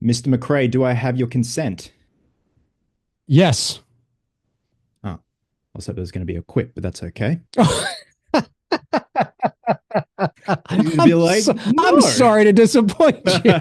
Mr. McRae, do I have your consent? Yes. Oh, I was hoping there was going to be a quip, but that's okay. You're going to be like, I'm no. sorry to disappoint you.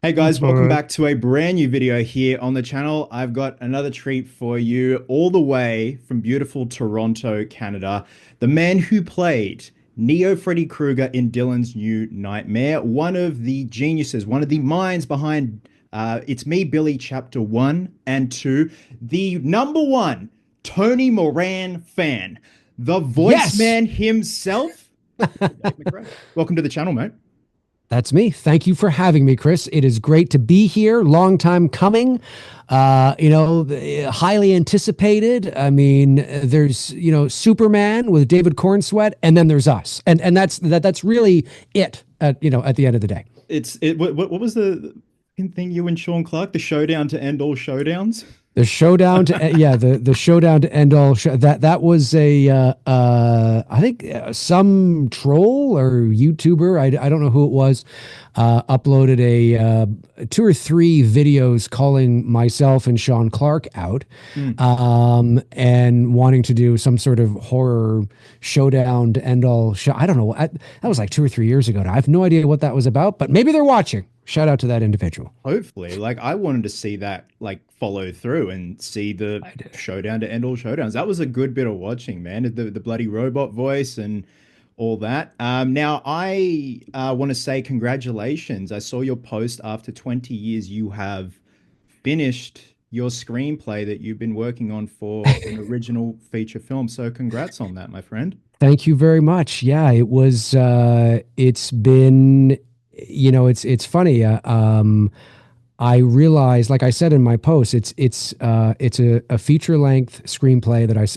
Hey That's guys, all welcome right. back to a brand new video here on the channel. I've got another treat for you, all the way from beautiful Toronto, Canada. The man who played Neo Freddy Krueger in Dylan's New Nightmare, one of the geniuses, one of the minds behind It's Me, Billy Chapter 1 and 2, the number one Tony Moran fan, the voice Yes. man himself, Mr. Dave McRae. Welcome to the channel, mate. That's me. Thank you for having me, Chris. It is great to be here. Long time coming. Highly anticipated. I mean, there's Superman with David Cornsweet, and then there's us, and that's really it. At the end of the day. What was the thing you and Sean Clark, the showdown to end all showdowns? The showdown to yeah the showdown to end all that was a I think some troll or YouTuber, I don't know who it was, uploaded a two or three videos calling myself and Sean Clark out, Mm. and wanting to do some sort of horror showdown to end all show. I don't know. That was like 2 or 3 years ago now. I have no idea what that was about, but maybe they're watching. Shout out to that individual. Hopefully, like I wanted to see that like follow through and see the I did. showdown to end all showdowns. That was a good bit of watching, man. The bloody robot voice and all that. Now I want to say congratulations. I saw your post after 20 years. You have finished your screenplay that you've been working on for an original feature film. So congrats on that, my friend. Thank you very much. Yeah, it was it's been it's funny. I realized, like I said in my post, it's a feature length screenplay that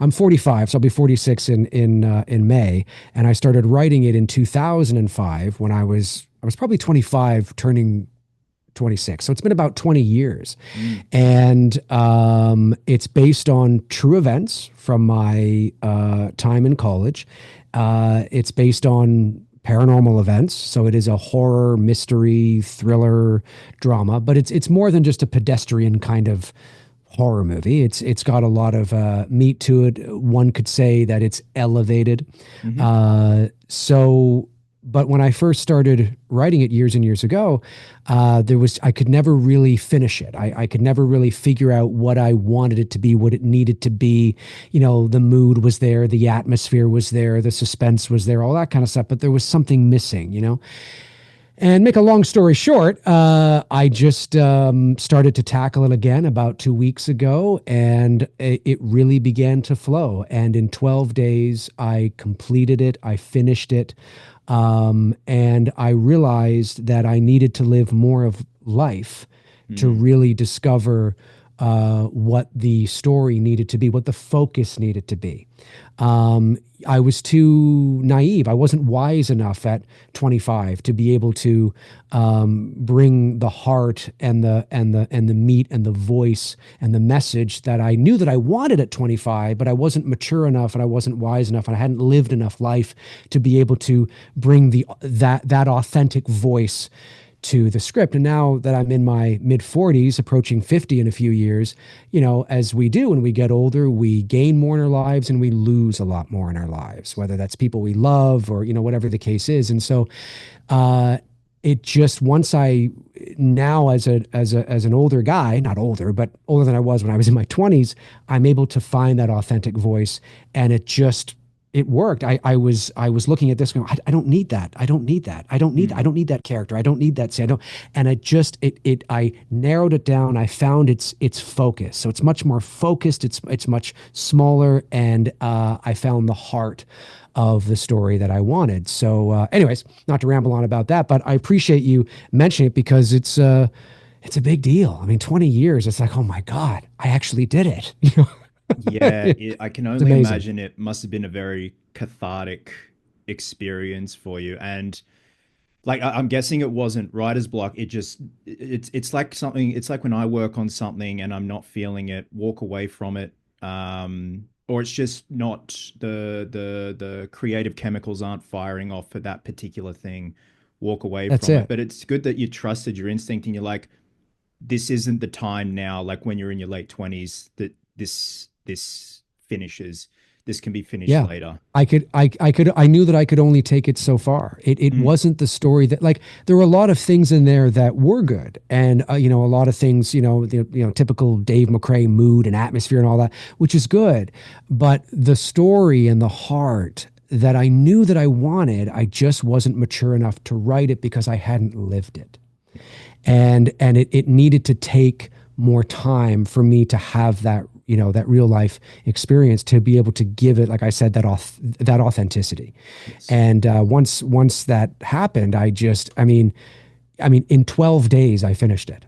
I'm 45, so I'll be 46 in May, and I started writing it in 2005 when I was probably 25 turning 26. So it's been about 20 years. Mm. And it's based on true events from my time in college. It's based on paranormal events, so it is a horror, mystery, thriller, drama. But it's more than just a pedestrian kind of horror movie. It's got a lot of meat to it. One could say that it's elevated. Hmm. So, but when I first started writing it years and years ago, I could never really finish it. I could never really figure out what I wanted it to be, what it needed to be. The mood was there, the atmosphere was there, the suspense was there, all that kind of stuff. But there was something missing. And make a long story short, I just started to tackle it again about 2 weeks ago, and it really began to flow. And in 12 days, I completed it, I finished it, and I realized that I needed to live more of life to Mm. really discover what the story needed to be, what the focus needed to be. Um, I was too naive. I wasn't wise enough at 25 to be able to bring the heart and the meat and the voice and the message that I knew that I wanted at 25, but I wasn't mature enough and I wasn't wise enough and I hadn't lived enough life to be able to bring that authentic voice to the script. And now that I'm in my mid 40s, approaching 50 in a few years, as we do when we get older, we gain more in our lives and we lose a lot more in our lives, whether that's people we love or, whatever the case is. And so, it just once I now as an older guy, not older, but older than I was when I was in my 20s, I'm able to find that authentic voice, and it worked. I was looking at this going, I don't need that. I don't need that. I Mm. don't need that character. I don't need that say. I don't. And I narrowed it down. I found its focus. So it's much more focused. It's much smaller, and I found the heart of the story that I wanted. So, anyways, not to ramble on about that, but I appreciate you mentioning it because it's a big deal. I mean, 20 years. It's like, oh my God, I actually did it. Yeah, It's I can only amazing. imagine it must have been a very cathartic experience for you. And like I'm guessing it wasn't writer's block. It's like something. It's like when I work on something and I'm not feeling it, walk away from it. or it's just not the creative chemicals aren't firing off for that particular thing, walk away That's from it. it. But it's good that you trusted your instinct and you're like, this isn't the time now, like when you're in your late 20s, that this finishes. This can be finished Yeah. later. I knew that I could only take it so far. It Mm, wasn't the story that, like, there were a lot of things in there that were good. And, a lot of things, typical Dave McRae mood and atmosphere and all that, which is good. But the story and the heart that I knew that I wanted, I just wasn't mature enough to write it because I hadn't lived it. And it needed to take more time for me to have that, that real life experience, to be able to give it, like I said, that authenticity. yes. And once that happened, I mean in 12 days I finished it.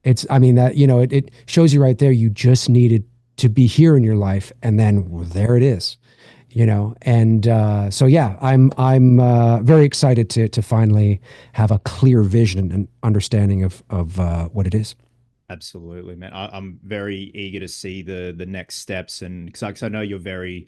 It's I mean that it shows you right there, you just needed to be here in your life, and then, well, there it is. And so yeah, I'm very excited to finally have a clear vision and understanding of what it is. Absolutely, man. I'm very eager to see the next steps, and because I know you're very,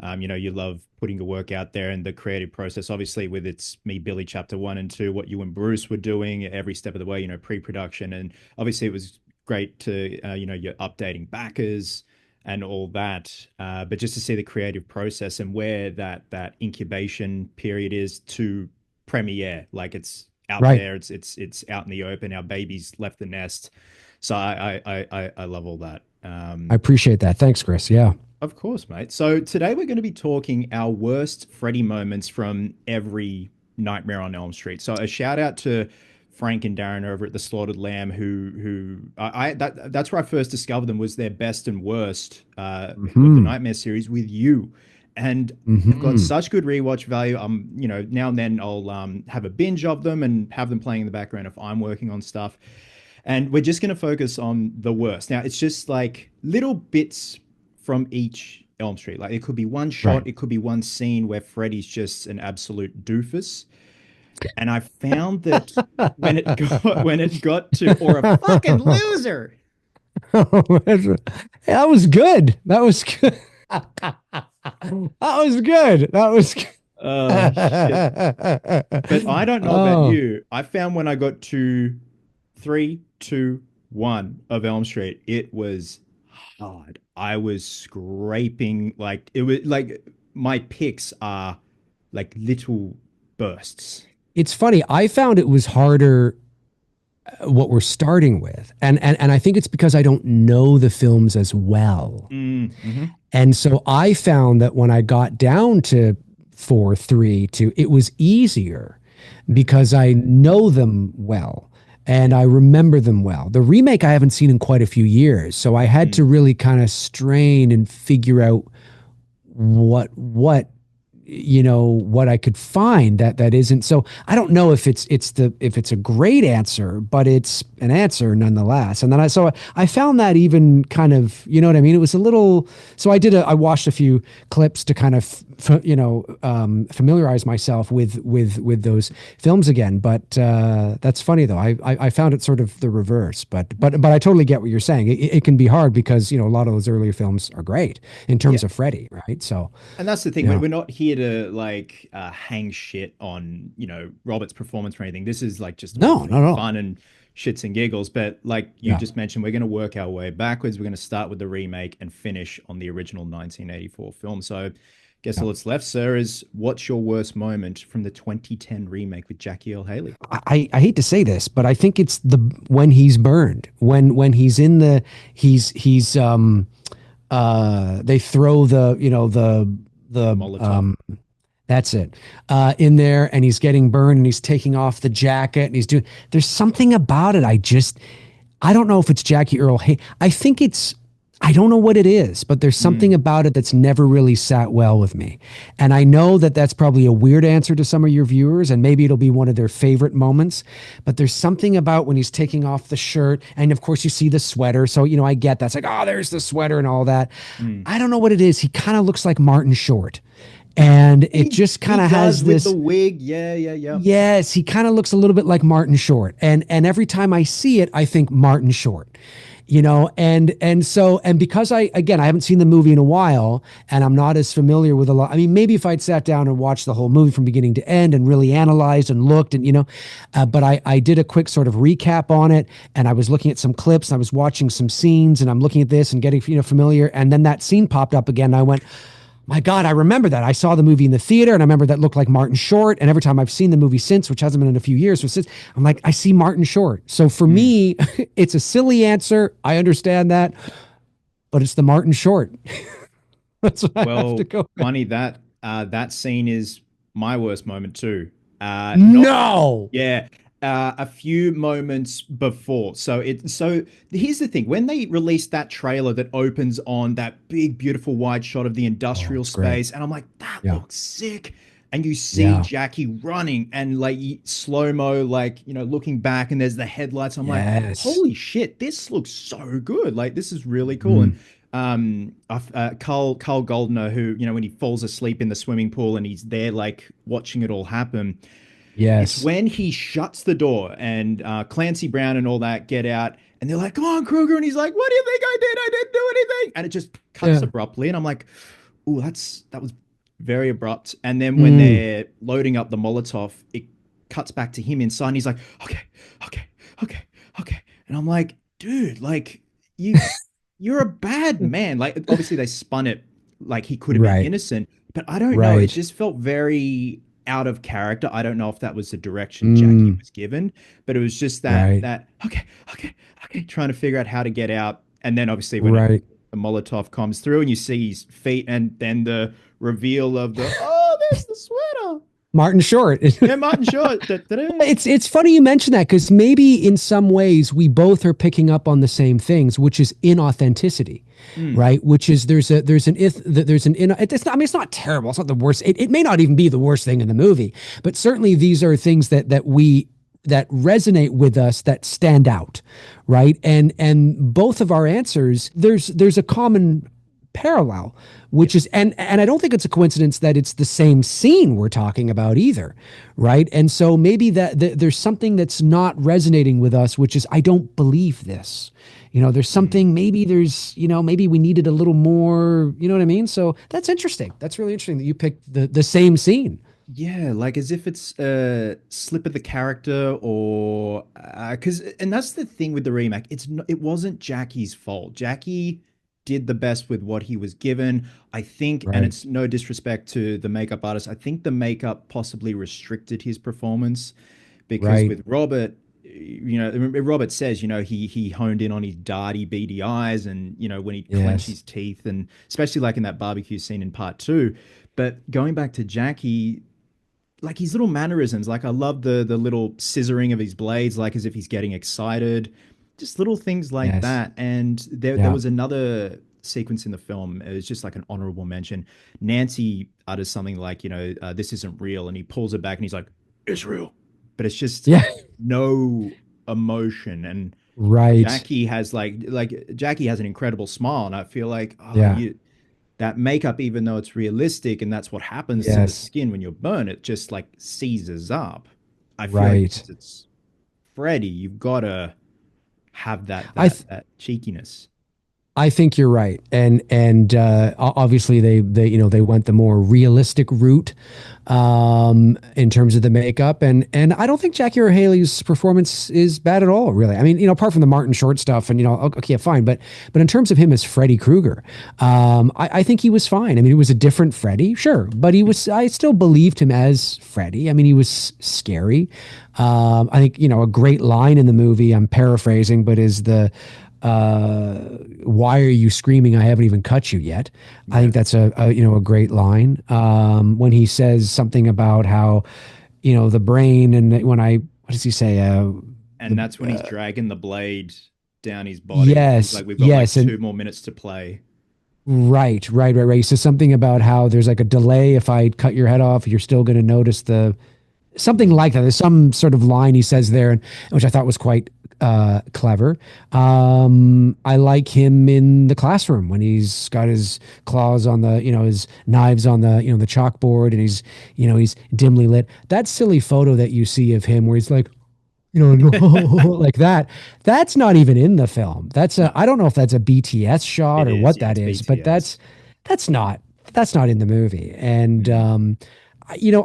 you love putting your work out there and the creative process. Obviously, with It's Me, Billy, Chapter One and Two, what you and Bruce were doing every step of the way, pre-production, and obviously it was great to, you're updating backers and all that. But just to see the creative process and where that incubation period is to premiere, like it's out Right. there, it's out in the open. Our baby's left the nest, so I love all that. I appreciate that. Thanks, Chris. Yeah. Of course, mate. So today we're going to be talking our worst Freddy moments from every Nightmare on Elm Street. So a shout out to Frank and Darren over at the Slaughtered Lamb, who that's where I first discovered them, was their best and worst of the Hmm. Nightmare series with you, and they've got Hmm. such good rewatch value. Now and then I'll have a binge of them and have them playing in the background if I'm working on stuff. And we're just going to focus on the worst. Now, it's just like little bits from each Elm Street. Like it could be one Right. shot, it could be one scene where Freddy's just an absolute doofus. And I found that when it got to, or a fucking loser. That was good. That was good. That was good. That was good. Oh shit. But I don't know about Oh, you. I found when I got to three, two, one of Elm Street, it was hard. I was scraping, like it was like my picks are like little bursts. it's funny. I found it was harder, what we're starting with. And I think it's because I don't know the films as well. Mm-hmm. And so I found that when I got down to 4, 3, 2, it was easier because I know them well and I remember them well. The remake I haven't seen in quite a few years, so I had to really kind of strain and figure out what I could find that isn't. So I don't know if it's a great answer, but it's an answer nonetheless. And then I found that even kind of, you know what I mean? It was a little. So I watched a few clips to kind of familiarize myself with those films again. But that's funny though. I found it sort of the reverse. But I totally get what you're saying. It can be hard because a lot of those earlier films are great in Yeah. terms of Freddy, right? So And that's the thing. yeah. We're not here to like hang shit on, Robert's performance or anything. This is like just all No, for not at all. fun and shits and giggles. But like you Yeah. just mentioned, we're going to work our way backwards. We're going to start with the remake and finish on the original 1984 film. So guess Yeah. all that's left, sir, is what's your worst moment from the 2010 remake with Jackie Earle Haley? I hate to say this, but I think it's the when he's burned, when he's in the he's they throw The the Molotov. that's it, in there, and he's getting burned and he's taking off the jacket and he's doing. There's something about it. I don't know if it's Jackie Earle. Hey, I think it's. I don't know what it is, but there's something Mm, about it that's never really sat well with me. And I know that that's probably a weird answer to some of your viewers, and maybe it'll be one of their favorite moments. But there's something about when he's taking off the shirt, and of course you see the sweater. So I get that's like, oh, there's the sweater and all that. mm. I don't know what it is. He kind of looks like Martin Short, and it just He kind of does has with the this. wig. Yeah, yeah, yeah. Yes, he kind of looks a little bit like Martin Short. And every time I see it, I think Martin Short. And because I haven't seen the movie in a while, and I'm not as familiar with a lot. I mean, maybe if I'd sat down and watched the whole movie from beginning to end and really analyzed and looked, and but I did a quick sort of recap on it, and I was looking at some clips, and I was watching some scenes, and I'm looking at this and getting familiar, and then that scene popped up again, and I went, my God, I remember that. I saw the movie in the theater, and I remember that looked like Martin Short. And every time I've seen the movie since, which hasn't been in a few years, I'm like, I see Martin Short. So for Mm. me, it's a silly answer. I understand that, but it's the Martin Short. That's what I have to Well, go with. funny that that scene is my worst moment too. Not No. Yeah, a few moments before. So here's the thing: when they released that trailer that opens on that big, beautiful wide shot of the Oh, industrial it's great. space, and I'm like, that Yeah. looks sick. And you see Yeah. Jackie running and like slow mo, like looking back, and there's the headlights. I'm like, Yes. holy shit, this looks so good. Like this is really cool. And Mm. Carl Goldner, who when he falls asleep in the swimming pool and he's there like watching it all happen, it's Yes. when he shuts the door and Clancy Brown and all that get out, and they're like, "Come on, Krueger," and he's like, "What do you think I did? I didn't do anything." And it just cuts Yeah. abruptly, and I'm like, "Ooh, that was very abrupt." And then when Mm. they're loading up the Molotov, it cuts back to him inside, and he's like, "Okay, okay, okay, okay," and I'm like, "Dude, like you, you're a bad man." Like obviously they spun it like he could have been Right. innocent, but I don't know. It Right. just felt very out of character. I don't know if that was the direction Jackie Mm. was given, but it was just that Right. that okay, okay, okay, trying to figure out how to get out. And then obviously when Right. the Molotov comes through and you see his feet, and then the reveal of the oh, there's the sweater. Martin Short. Yeah, Martin Short. Da, da, da. It's funny you mention that because maybe in some ways we both are picking up on the same things, which is inauthenticity, Mm, right? Which is there's an if there's an in it's not, I mean it's not terrible, it's not the worst. It may not even be the worst thing in the movie, but certainly these are things that resonate with us, that stand out, right? And both of our answers, there's a common parallel, which is, and I don't think it's a coincidence that it's the same scene we're talking about either, right? And so maybe that there's something that's not resonating with us, which is I don't believe this. There's mm. something, maybe maybe we needed a little more, you know what I mean? So that's interesting. That's really interesting that you picked the same scene. Yeah, like as if it's a slip of the character, or because and that's the thing with the remake. It wasn't Jackie's fault. Jackie did the best with what he was given. I think, and Right. it's no disrespect to the makeup artist, I think the makeup possibly restricted his performance because Right. with Robert, Robert says, he honed in on his darty, beady eyes, and when he'd clench Yes. his teeth, and especially like in that barbecue scene in part two. But going back to Jackie, like his little mannerisms, like I love the little scissoring of his blades, like as if he's getting excited, just little things like Yes. that. And there Yeah. was another sequence in the film. It was just like an honorable mention. Nancy utters something like, this isn't real, and he pulls it back and he's like, it's real, but it's just Yeah. no emotion. And Right. Jackie has an incredible smile, and I feel like Yeah. that makeup, even though it's realistic and that's what happens to the Yes. skin when you're burned, it just like seizes up. I feel like Right. because it's Freddy, you've got to have that I that th- that cheekiness. I think you're right, and obviously they went the more realistic route in terms of the makeup, and I don't think Jackie Earle Haley's performance is bad at all, really. I mean, apart from the Martin Short stuff, and okay, fine, but in terms of him as Freddy Krueger, I think he was fine. I mean, he was a different Freddy, sure, but I still believed him as Freddy. I mean, he was scary. I think a great line in the movie. I'm paraphrasing, but is the why are you screaming? I haven't even cut you yet. I Yeah. think that's a great line. When he says something about how, the brain, and what does he say? And The that's when he's dragging the blade down his body. He's Yes, like, we've got like yes, and 2 more minutes to play. right. He says something about how there's like a delay. If I cut your head off, you're still going to notice the something Mm. like that. There's some sort of line he says there, which I thought was quite clever. I like him in the classroom when he's got his claws on his knives on the chalkboard, and he's dimly lit. That silly photo that you see of him where he's like, like that. That's not even in the film. No, I don't know if that's a BTS shot it or is. what Yeah, that it's is, but BTS. that's not that's not in the movie. And Mm,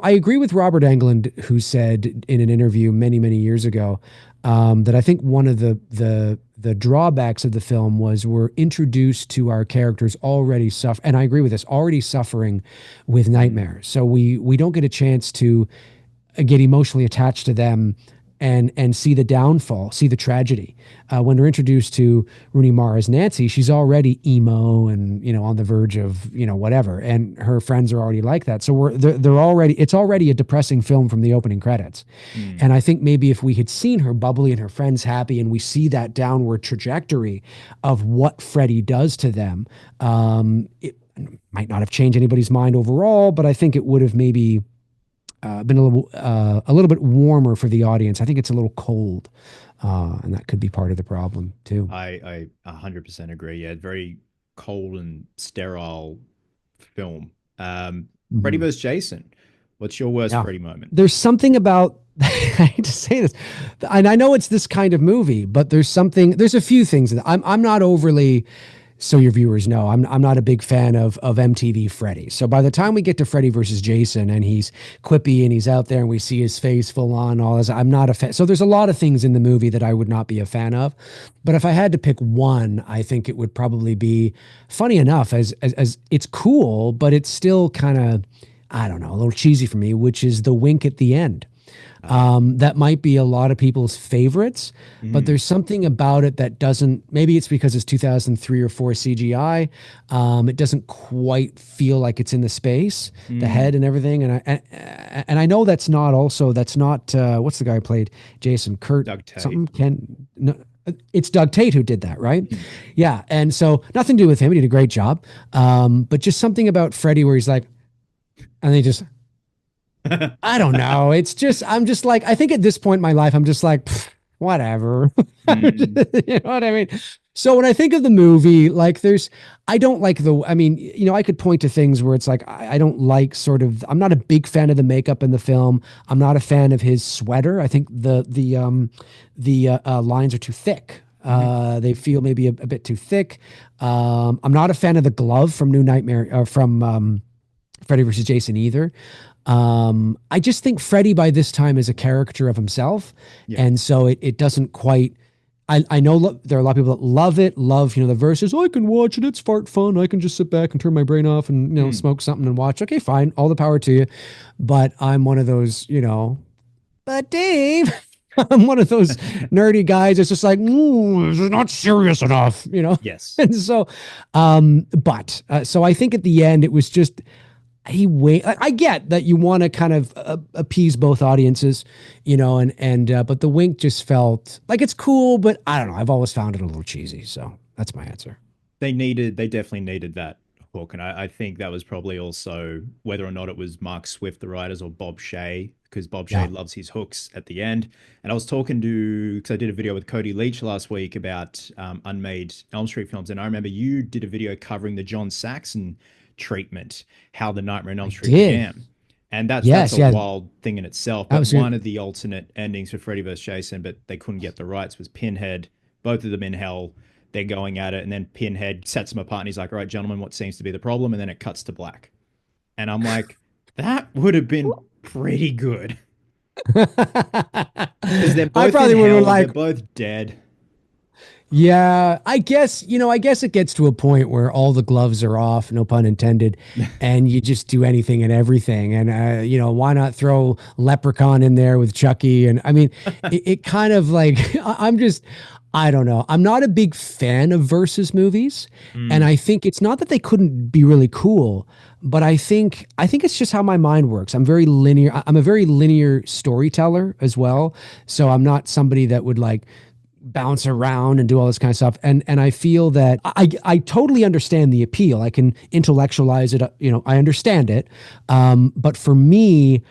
I agree with Robert Englund, who said in an interview many, many years ago, that I think one of the drawbacks of the film was we're introduced to our characters already suffer, and I agree with this, already suffering with mm, nightmares. So we don't get a chance to get emotionally attached to them and see the downfall, see the tragedy. When they're introduced to Rooney Mara's Nancy, she's already emo and on the verge of whatever, and her friends are already like that. So they're already it's already a depressing film from the opening credits. mm. And I think maybe if we had seen her bubbly and her friends happy, and we see that downward trajectory of what Freddy does to them, it might not have changed anybody's mind overall, but I think it would have maybe been a little bit warmer for the audience. I think it's a little cold, and that could be part of the problem too. I 100% agree. Yeah, very cold and sterile film. Freddy Mhm. vs. Jason. What's your worst Yeah, Freddy moment? there's something about I hate to say this, and I know it's this kind of movie, but there's a few things that I'm not overly, so your viewers know, I'm not a big fan of MTV Freddy. So by the time we get to Freddy versus Jason and he's quippy and he's out there and we see his face full on, all this, I'm not a fan. So there's a lot of things in the movie that I would not be a fan of. But if I had to pick one, I think it would probably be, funny enough, as it's cool, but it's still kind of, I don't know, a little cheesy for me, which is the wink at the end. Ah, That might be a lot of people's favorites, but mm, there's something about it that doesn't, maybe it's because it's 2003 or 4 CGI. It doesn't quite feel like it's in the space, the mm. head and everything. And I know that's not, what's the guy who played Jason? Kurt Doug Tate. something? No, it's Doug Tate who did that, right? Mm. Yeah. And so nothing to do with him. He did a great job. But just something about Freddie where he's like, and they just, I don't know. I'm just like, I think at this point in my life, I'm just like, "Pff, whatever." Mm, You know what I mean? So when I think of the movie, like I don't like I mean, I could point to things where it's like, I don't like I'm not a big fan of the makeup in the film. I'm not a fan of his sweater. I think the lines are too thick. mhm, They feel maybe a bit too thick. I'm not a fan of the glove from New Nightmare, from Freddy versus Jason either. I just think Freddy by this time is a character of himself, yeah. and so it doesn't quite. I know there are a lot of people that love it, love the verses. I can watch it; it's fart fun. I can just sit back and turn my brain off and Mm. smoke something and watch. Okay, fine, all the power to you. But I'm one of those, But Dave, I'm one of those nerdy guys that's just like, this is not serious enough. Yes. And so, so I think at the end it was just I get that you want to kind of appease both audiences, and but the wink just felt like it's cool, but I don't know. I've always found it a little cheesy, so that's my answer. They definitely needed that hook. And I think that was probably also whether or not it was Mark Swift, the writers, or Bob Shea, because Bob Shea Yeah, loves his hooks at the end. And I was talking because I did a video with Cody Leach last week about unmade Elm Street films. And I remember you did a video covering the John Saxon treatment, how the Nightmare on Elm I Street did. began. And that's Yes, a yeah, wild thing in itself. that But was good. one of the alternate endings for Freddy vs. Jason, but they couldn't get the rights, was Pinhead, both of them in hell. They're going at it, and then Pinhead sets them apart, and he's like, "All right, gentlemen, what seems to be the problem?" And then it cuts to black, and I'm like, "That would have been pretty good because they're I both in probably would have hell, they're like, both dead." yeah, I guess it gets to a point where all the gloves are off, no pun intended, and you just do anything and everything. And why not throw Leprechaun in there with Chucky? And I mean, it kind of like I'm just, I don't know. I'm not a big fan of versus movies, and Mm, I think it's not that they couldn't be really cool, but I think it's just how my mind works. I'm very linear. I'm a very linear storyteller as well, so I'm not somebody that would like bounce around and do all this kind of stuff. And I feel that I totally understand the appeal. I can intellectualize it. I understand it. But for me,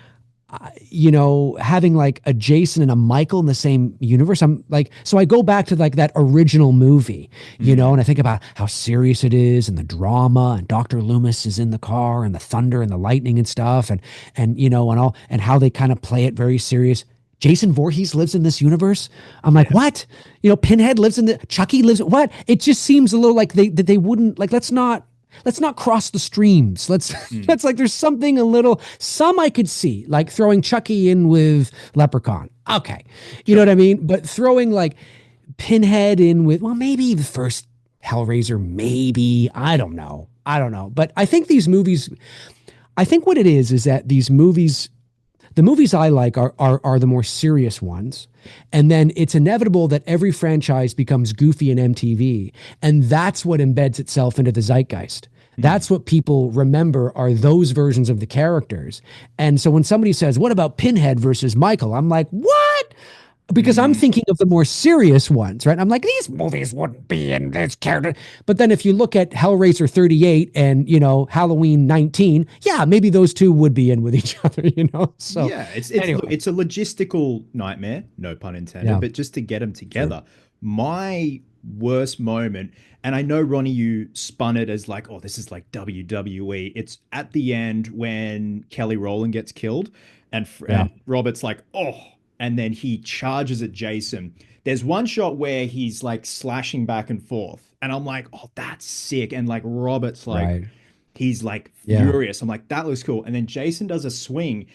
having like a Jason and a Michael in the same universe, I'm like, so I go back to like that original movie, mm, and I think about how serious it is and the drama, and Dr. Loomis is in the car and the thunder and the lightning and stuff, and all, and how they kind of play it very serious. Jason Voorhees lives in this universe. I'm like, Yeah. what? Pinhead lives in the Chucky lives. What? It just seems a little like they wouldn't like. Let's not cross the streams. Let's Mm. that's like there's something a little. Some I could see like throwing Chucky in with Leprechaun. Okay, you know Sure. what I mean. But throwing like Pinhead in with maybe the first Hellraiser. Maybe I don't know. I don't know. But I think these movies. I think what it is that these movies the movies I like are the more serious ones. And then it's inevitable that every franchise becomes goofy in MTV. And that's what embeds itself into the zeitgeist. Mm. That's what people remember are those versions of the characters. And so when somebody says, what about Pinhead versus Michael? I'm like, what? Because I'm Mm. thinking of the more serious ones, right? I'm like, these movies wouldn't be in this character. But then if you look at Hellraiser 38 and, Halloween 19, yeah, maybe those two would be in with each other. So Yeah, it's look, anyway, it's a logistical nightmare, no pun intended, yeah, but just to get them sure. together. My worst moment, and I know Ronnie, you spun it as like, oh, this is like WWE. It's at the end when Kelly Rowland gets killed, and Yeah. Robert's like, oh, and then he charges at Jason. There's one shot where he's like slashing back and forth, and I'm like, oh, that's sick, and like Robert's like Right. he's like Yeah. furious. I'm like, that looks cool. And then Jason does a swing.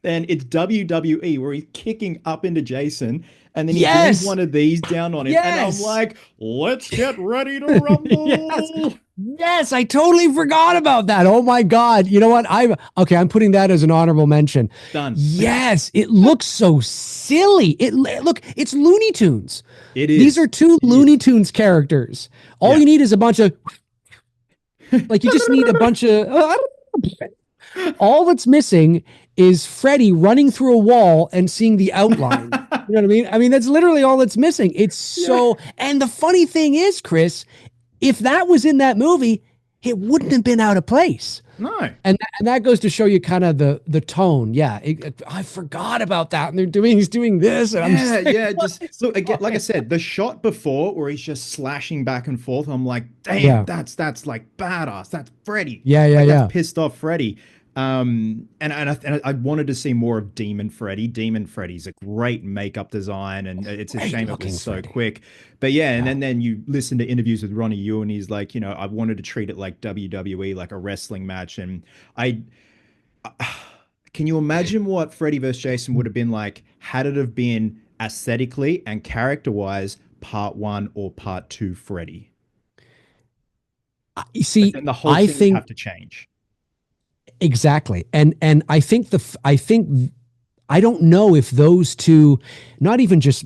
Then it's WWE where he's kicking up into Jason. And then he brings Yes. one of these down on him. And I'm Yes. like, let's get ready to Yes. rumble. Yes, I totally forgot about that. Oh my God. You know what? I'm putting that as an honorable mention. Done. Yes, it looks so silly. Look, it's Looney Tunes. It These are is. two It Looney is. Tunes characters. All Yeah. you need is a bunch of like you just need a bunch of all that's missing is Freddy running through a wall and seeing the outline. You know what I mean? I mean, that's literally all that's missing. It's Yeah. so, and the funny thing is, Chris, if that was in that movie, it wouldn't have been out of place. No. And that goes to show you kind of the tone. Yeah, I forgot about that. And he's doing this, and I'm Yeah, just like, yeah. what Just is look again, like I going said, the shot before where he's just slashing back and forth. I'm like, damn, Yeah, that's like badass. That's Freddy. yeah, yeah, Like that's yeah. pissed off Freddy. And I wanted to see more of Demon Freddy. Demon Freddy's a great makeup design, and it's a Great shame it was looking so Freddy. quick. But yeah, and Yeah. then you listen to interviews with Ronnie Yu, and he's like, I wanted to treat it like WWE, like a wrestling match, and I can you imagine what Freddy vs. Jason would have been like had it have been aesthetically and character wise part one or part two Freddy? You Like see, then the whole I thing would think have to change. exactly, and I think I don't know if those two, not even just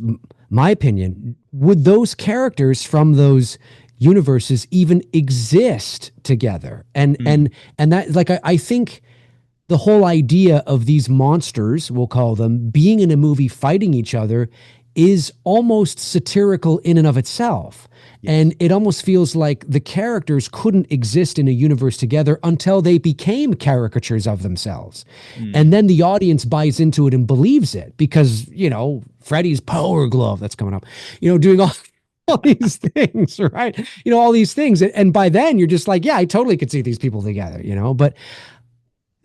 my opinion, would those characters from those universes even exist together? And Mm, and and that like I think the whole idea of these monsters, we'll call them, being in a movie fighting each other is almost satirical in and of itself. yes. And it almost feels like the characters couldn't exist in a universe together until they became caricatures of themselves. Mm, And then the audience buys into it and believes it because, Freddy's power glove that's coming up, doing all these things, right? All these things. And by then you're just like, yeah, I totally could see these people together. But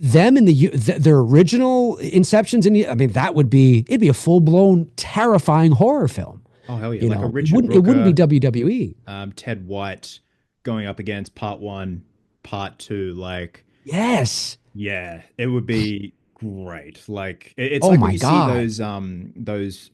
them in their original Inceptions, and I mean, it'd be a full blown terrifying horror film. oh hell yeah, You like a know, Richard it wouldn't be Brooker, WWE. Ted White going up against part one, part two. Like Yes. yeah, it would be great. Like it's Oh like when my you see God. those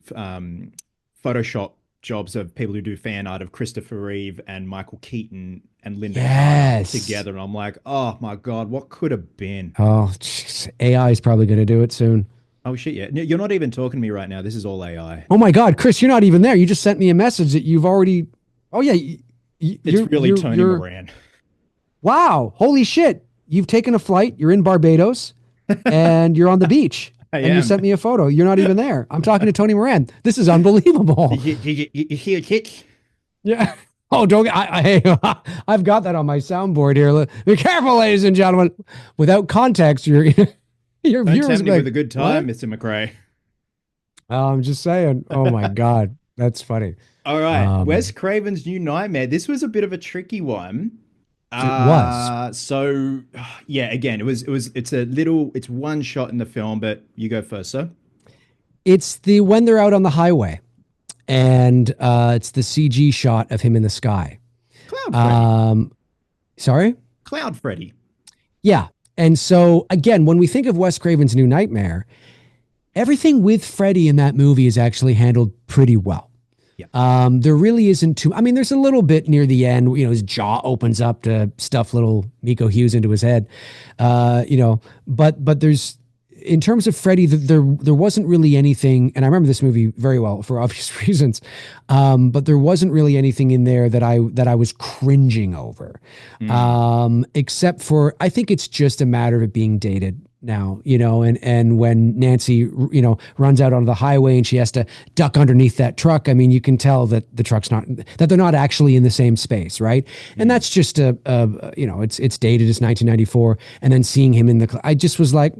Photoshop jobs of people who do fan art of Christopher Reeve and Michael Keaton and Linda Carter Yes. together, and I'm like, oh my God, what could have been? Oh, jeez. AI is probably going to do it soon. Oh shit, yeah. No, you're not even talking to me right now. This is all AI. Oh my God, Chris, you're not even there. You just sent me a message that you've already. Oh yeah, It's really Tony you're. Moran. Wow, holy shit! You've taken a flight. You're in Barbados, and you're on the beach. I And you am. sent me a photo. You're not even there. I'm talking to Tony Moran. This is unbelievable. You hear kick? Yeah. Oh, don't hey, I've got that on my soundboard here. Be careful, ladies and gentlemen. Without context, your Don't viewers tempt will me be with like, a good time, what? Mr. McRae. I'm just saying. Oh my God, that's funny. All right, Wes Um, Craven's New Nightmare. This was a bit of a tricky one. it was. So yeah, again, it's one shot in the film, but you go first, sir. It's the when they're out on the highway, and it's the CG shot of him in the sky. Cloud Freddy. Um, Sorry. Cloud Freddy. Yeah. And so again, when we think of Wes Craven's New Nightmare, everything with Freddy in that movie is actually handled pretty well. Yeah. There really isn't too. I mean, there's a little bit near the end. You know, his jaw opens up to stuff little Miko Hughes into his head. But there's in terms of Freddy, there wasn't really anything. And I remember this movie very well for obvious reasons. But there wasn't really anything in there that I was cringing over, Mm. except for I think it's just a matter of it being dated now, and when Nancy, runs out onto the highway and she has to duck underneath that truck. I mean, you can tell that that they're not actually in the same space, right? And Mm. that's just it's dated, it's 1994, and then seeing him in I just was like,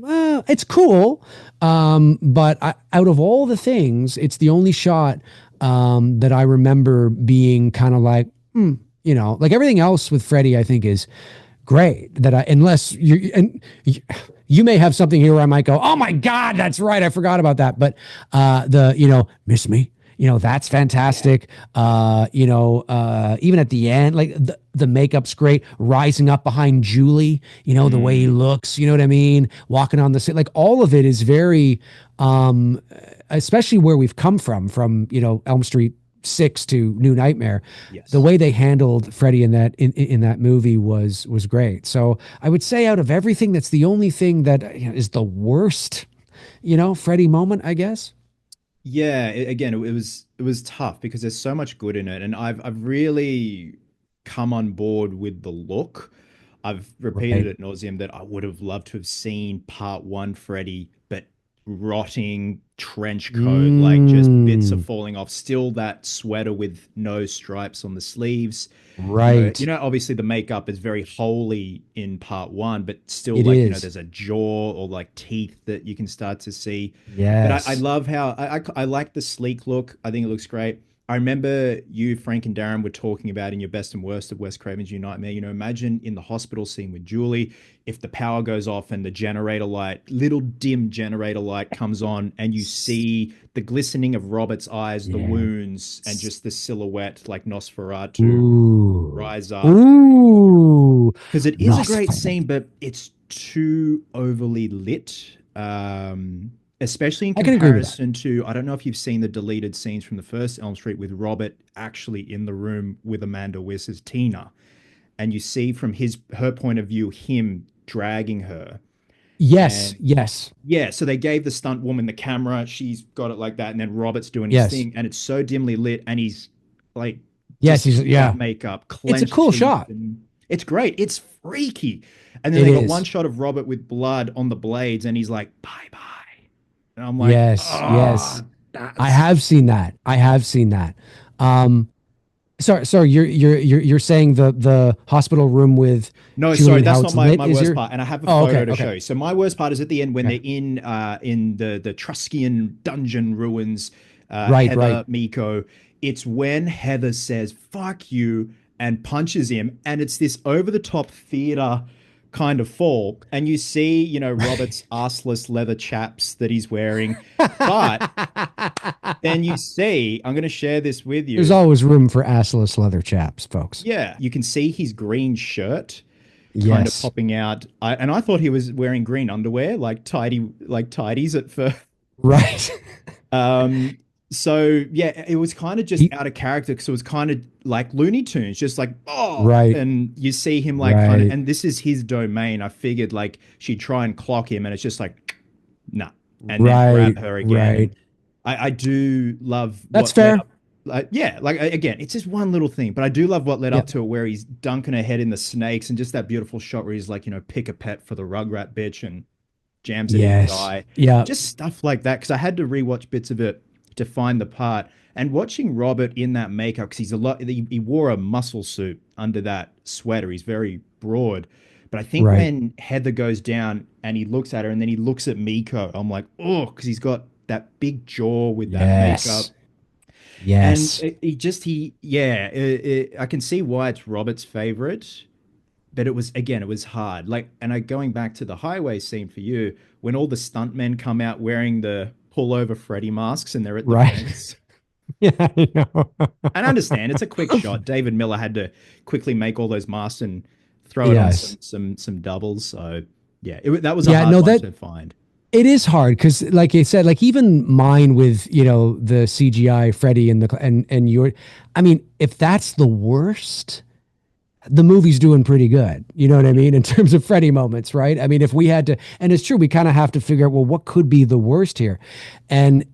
it's cool, but out of all the things, it's the only shot that I remember being kind of like, like everything else with Freddy, I think is great. Unless you may have something here where I might go, oh my God, that's right. I forgot about that. But miss me, that's fantastic. Even at the end, like the makeup's great. Rising up behind Julie, the way he Mm. looks, you know what I mean? Walking on the set, like all of it is very, especially where we've come from, Elm Street 6 to New Nightmare. The Yes. way they handled Freddy in that movie was great. So I would say out of everything, that's the only thing that is the worst, Freddy moment, I guess. Yeah, again, it was tough because there's so much good in it, and I've really come on board with the look. I've repeated Right. at nauseum that I would have loved to have seen part one Freddy, but rotting trench coat, like just bits are Mm, falling off. Still that sweater with no stripes on the sleeves. right. Obviously the makeup is very holy in part one, but still It like, is. there's a jaw or like teeth that you can start to see. But I Yes. love how I like the sleek look. I think it looks great. I remember you, Frank, and Darren were talking about in your best and worst of Wes Craven's New Nightmare. Imagine in the hospital scene with Julie, if the power goes off and the generator light, little dim generator light comes on, and you see the glistening of Robert's eyes, the Yeah. wounds, and just the silhouette like Nosferatu Ooh. rise up. Ooh. Because it is a great Nosferatu. scene, but it's too overly lit. Especially in I can agree with that. comparison to, I don't know if you've seen the deleted scenes from the first Elm Street with Robert actually in the room with Amanda Wyss as Tina, and you see from her point of view him dragging her. Yes. And Yes. yeah, so they gave the stunt woman the camera, she's got it like that, and then Robert's doing his Yes. thing, and it's so dimly lit, and he's like Yes. just He's in that yeah. makeup, It's a clenched cool teeth, shot. and it's great. It's freaky. And then It they got one is. shot of Robert with blood on the blades, and he's like, "Bye bye," and I'm like, Yes. "Ah, Yes. I that's have seen that. I have seen that. Um, sorry. You're saying the hospital room with no, Julie sorry, and how that's not it's my lit my is worst your. part, and I have a Oh, photo okay. to Okay. show you. So my worst part is at the end when Okay. they're in the Truscian dungeon ruins, Right. Right. Heather, Miko. It's when Heather says "fuck you" and punches him, and it's this over the top theater kind of fall, and you see Robert's arseless leather chaps that he's wearing, but then you see, I'm going to share this with There's you. always room for assless leather chaps, folks. Yeah, you can see his green shirt kind of Yes. popping out. And I thought he was wearing green underwear, like tidies at first. Right. Um, so yeah, it was kind of just He, out of character because it was kind of like Looney Tunes, just like right. and you see him like kind of, Right. and this is his domain. I figured like she'd try and clock him, and it's just like nah, and then grab Right. her again. Right. And I do love That's what led fair. up. Like, yeah, like again, it's just one little thing, but I do love what led up Yep. to it, where he's dunking her head in the snakes, and just that beautiful shot where he's like, pick a pet for the rugrat bitch and jams it in his Yes. eye, Yep. just stuff like that. Because I had to rewatch bits of it to find the part, and watching Robert in that makeup because he's a lot. He wore a muscle suit under that sweater. He's very broad, but I think Right. when Heather goes down and he looks at her, and then he looks at Miko, I'm like, oh, because he's got that big jaw with that makeup. Yes. And Yes. yeah, I can see why it's Robert's favorite, but it was hard. Like, and I going back to the highway scene for you, when all the stuntmen come out wearing the pull over Freddy masks and they're at the Right. fence. Yeah, I know. And I understand it's a quick shot. David Miller had to quickly make all those masks and throw it on Yes. some doubles. So yeah, that was a Yeah, hard no, one that to find. it is hard because, like I said, like even mine with the CGI Freddy and and your, I mean, if that's the worst, the movie's doing pretty good. You know what I mean? In terms of Freddy moments, right? I mean, if we had to, and it's true, we kind of have to figure out, well, what could be the worst here? And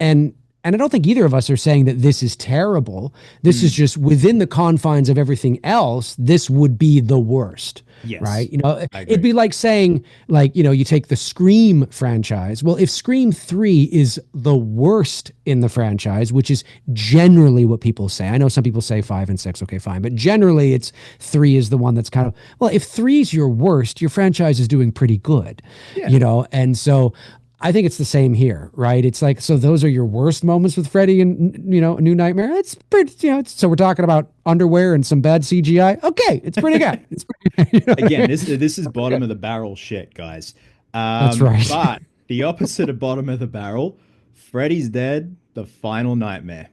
I don't think either of us are saying that this is terrible. This is Mm, just within the confines of everything else, this would be the worst. yes, Right. I It'd agree. be like saying, like, you take the Scream franchise. Well, if Scream 3 is the worst in the franchise, which is generally what people say. I know some people say 5 and 6, okay, fine. But generally it's 3 is the one that's kind of, well, if 3 is your worst, your franchise is doing pretty good, Yeah. And so I think it's the same here, right? It's like, so those are your worst moments with Freddy and, A New Nightmare. It's pretty, so we're talking about underwear and some bad CGI. Okay, it's pretty good. It's pretty, Again, this is bottom of the barrel shit, guys. That's right. But the opposite of bottom of the barrel, Freddy's Dead, the final nightmare.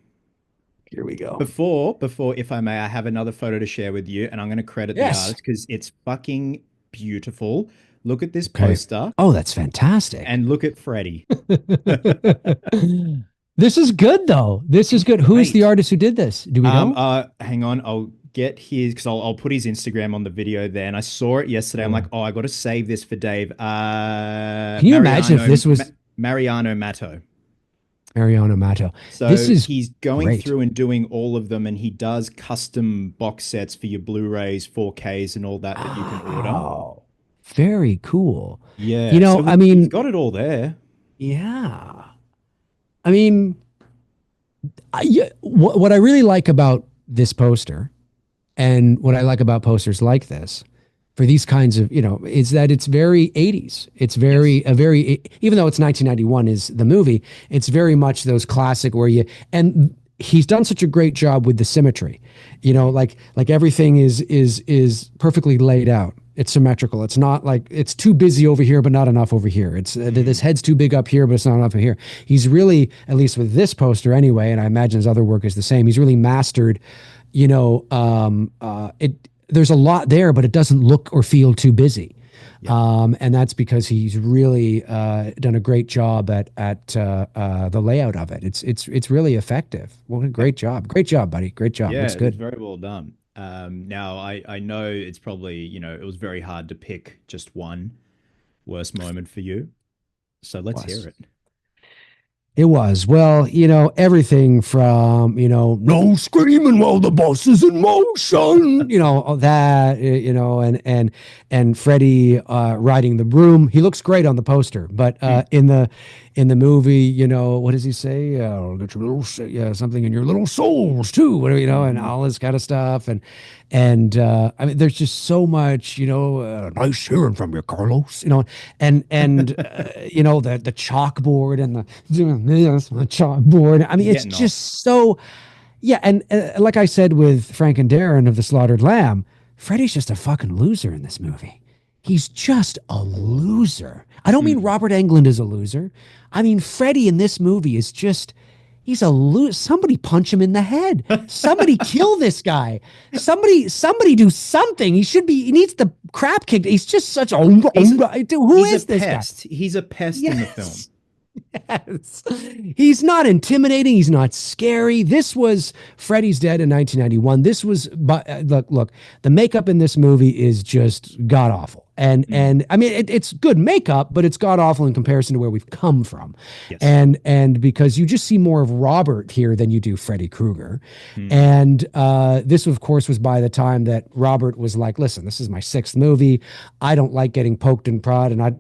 Here we go. Before, if I may, I have another photo to share with you, and I'm going to credit the Yes. artist because it's fucking beautiful. Look at this Okay. poster Oh, that's fantastic. and look at Freddy. This is good though. This is It's good. Who is the great. artist who did this? Do we know? Hang on, I'll get his because I'll put his Instagram on the video there. And I saw it yesterday. I'm like, Yeah. oh, I got to save this for Dave. Can you imagine if this was Mariano Matto. Mariano Mato? This So is he's going great. through and doing all of them, and he does custom box sets for your Blu-rays, 4Ks, and all that you can order. Oh, very cool. Yeah, so I he's mean, got it all there. yeah. I mean, what I really like about this poster and what I like about posters like this for these kinds of, is that it's very 80s. It's Yes. even though it's 1991 is the movie, it's very much those classic and he's done such a great job with the symmetry, like everything is perfectly laid out. It's symmetrical. It's not like it's too busy over here, but not enough over here. It's this Mm, head's too big up here, but it's not enough here. He's really, at least with this poster anyway, and I imagine his other work is the same. He's really mastered, it. There's a lot there, but it doesn't look or feel too busy. yeah. And that's because he's really done a great job at the layout of it. It's really effective. What a great job, buddy. Great job. Yeah, Looks it was good. very well done. Now I know it's probably, it was very hard to pick just one worst moment for you. So let's hear Was. it. It was. Well, everything from, no screaming while the bus is in motion, all that, and Freddie riding the broom. He looks great on the poster, but Mm, in the movie, what does he say? Get your yeah, something in your little souls too, whatever, and mhm. all this kind of stuff. And I mean, there's just so much, nice hearing from you, Carlos, and the chalkboard and the chalkboard. I mean, He's it's getting off. just so, yeah. And like I said with Frank and Darren of the Slaughtered Lamb, Freddy's just a fucking loser in this movie. He's just a loser. I don't mean Mm. Robert Englund is a loser. I mean Freddy in this movie is just, he's a loser. Somebody punch him in the head. Somebody kill this guy. Somebody do something. He needs the crap kicked. He's just such a, He's dude, who he's a is this guy? pest. He's a pest in the film. Yes. Yes. He's not intimidating. He's not scary. This was Freddy's Dead in 1991. This was, but look, the makeup in this movie is just god awful. And Mm. I mean, it's good makeup, but it's god awful in comparison to where we've come from. Yes. And because you just see more of Robert here than you do Freddy Krueger. Mm. And this, of course, was by the time that Robert was like, listen, this is my sixth movie. I don't like getting poked and prod, and I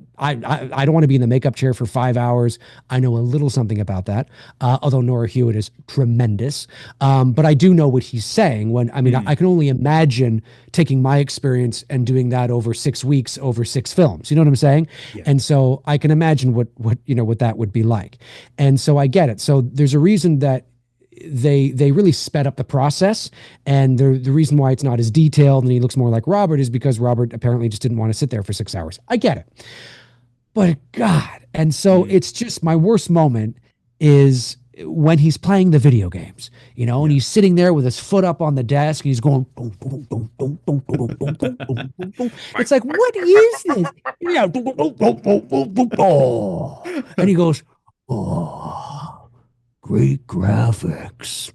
don't want to be in the makeup chair for 5 hours. I know a little something about that, although Nora Hewitt is tremendous. But I do know what he's saying when, I mean, Mm. I can only imagine taking my experience and doing that over 6 weeks, over 6 films. You know what I'm saying? Yeah. And so I can imagine what that would be like. And so I get it. So there's a reason that they really sped up the process, and the reason why it's not as detailed and he looks more like Robert is because Robert apparently just didn't want to sit there for 6 hours. I get it. But God, and so Mm. it's just my worst moment is when he's playing the video games, and Yeah. he's sitting there with his foot up on the desk and he's going boom, boom, boom, boom, boom, boom, boom, boom, boom, boom, boom. It's like, what is this? Yeah, boom, boom, boom, boom, boom, boom, boom, oh. And he goes, oh, great graphics.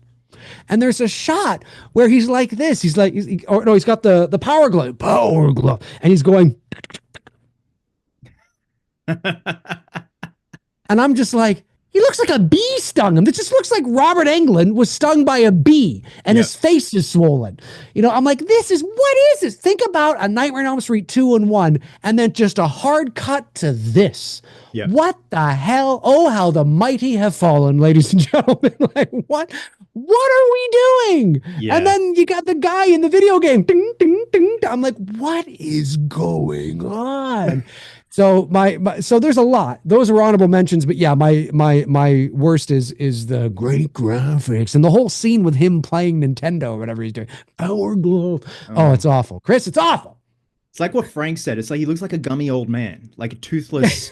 And there's a shot where he's like this. He's like, or no, he's got the power glove, and he's going, and I'm just like, he looks like a bee stung him. It just looks like Robert Englund was stung by a bee and Yep. his face is swollen. I'm like, what is this? Think about A Nightmare on Elm Street 2 and 1, and then just a hard cut to this. Yep. What the hell? Oh, how the mighty have fallen, ladies and gentlemen. Like, what? What are we doing? Yeah. And then you got the guy in the video game. Ding, ding, ding. I'm like, what is going on? So so there's a lot. Those are honorable mentions, but yeah, my worst is the great graphics and the whole scene with him playing Nintendo or whatever he's doing. Power glove. Oh, it's awful. Chris, it's awful. It's like what Frank said. It's like he looks like a gummy old man, like a toothless.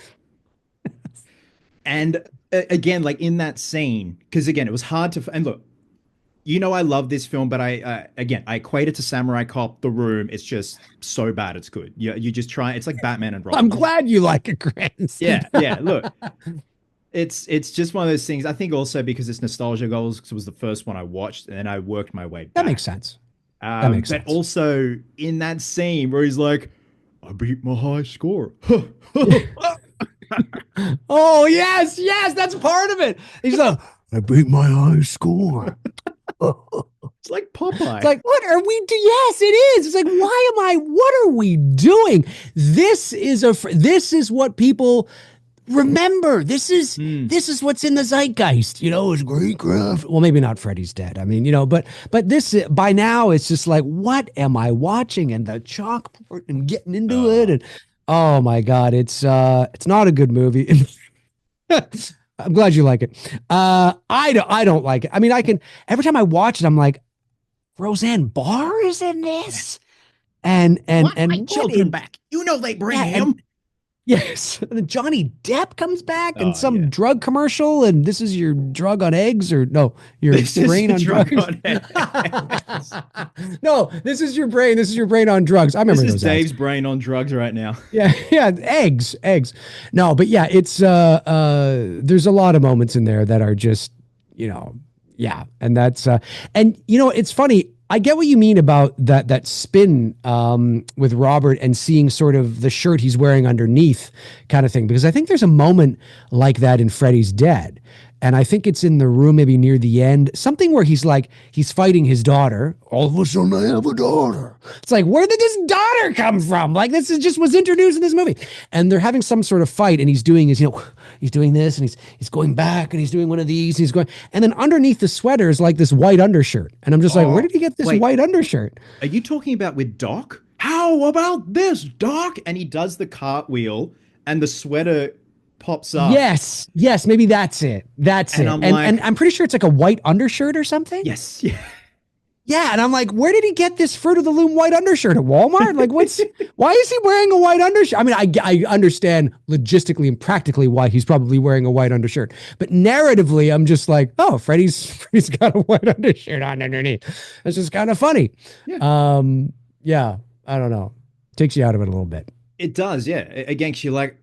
And again, like in that scene, because again, it was hard to. And look, I love this film, but I equate it to Samurai Cop, The Room. It's just so bad, it's good. You just try. It's like Batman and Robin. I'm glad you like it, Chris. Yeah, yeah. Look, it's just one of those things. I think also because it's nostalgia goals, because it was the first one I watched, and then I worked my way back. That makes sense. That makes but sense. also in that scene where he's like, "I beat my high score." Oh yes, that's part of it. He's like, I beat my high score. It's like Popeye. It's like, what are we do? Yes, it is. It's like, what are we doing? This is what people remember. This is what's in the zeitgeist. It's great graph. Well, maybe not Freddy's dead. I mean, but this by now it's just like, what am I watching? And the chalkboard and getting into it, and oh my God, it's not a good movie. I'm glad you like it. I don't like it. I mean, every time I watch it, I'm like, Roseanne Barr is in this, and my children back. They bring him. Yes, and then Johnny Depp comes back and some yeah. drug commercial, and this is your drug on eggs, or no, your brain on drugs. No, this is your brain. This is your brain on drugs. I remember this those is Dave's ads. brain on drugs right now. Yeah, eggs. No, but yeah, it's there's a lot of moments in there that are just, yeah, and that's and it's funny. I get what you mean about that spin with Robert and seeing sort of the shirt he's wearing underneath kind of thing, because I think there's a moment like that in Freddy's Dead. And I think it's in The Room, maybe near the end, something where he's fighting his daughter. All of a sudden I have a daughter. It's like, where did this daughter come from? Like, this is just was introduced in this movie. And they're having some sort of fight, and he's doing he's doing this, and he's going back, and he's doing one of these, and he's going, and then underneath the sweater is like this white undershirt. And I'm just like, where did he get this white undershirt? Are you talking about with Doc? How about this, Doc? And he does the cartwheel, and the sweater pops up. Yes, maybe that's it. That's it. And I'm pretty sure it's like a white undershirt or something. Yes. Yeah. Yeah, and I'm like, where did he get this Fruit of the Loom white undershirt at Walmart? Like, why is he wearing a white undershirt? I mean, I understand logistically and practically why he's probably wearing a white undershirt, but narratively, I'm just like, oh, Freddy's got a white undershirt on underneath. It's just kind of funny. Yeah. Yeah, I don't know. Takes you out of it a little bit. It does, yeah. Again, you're like,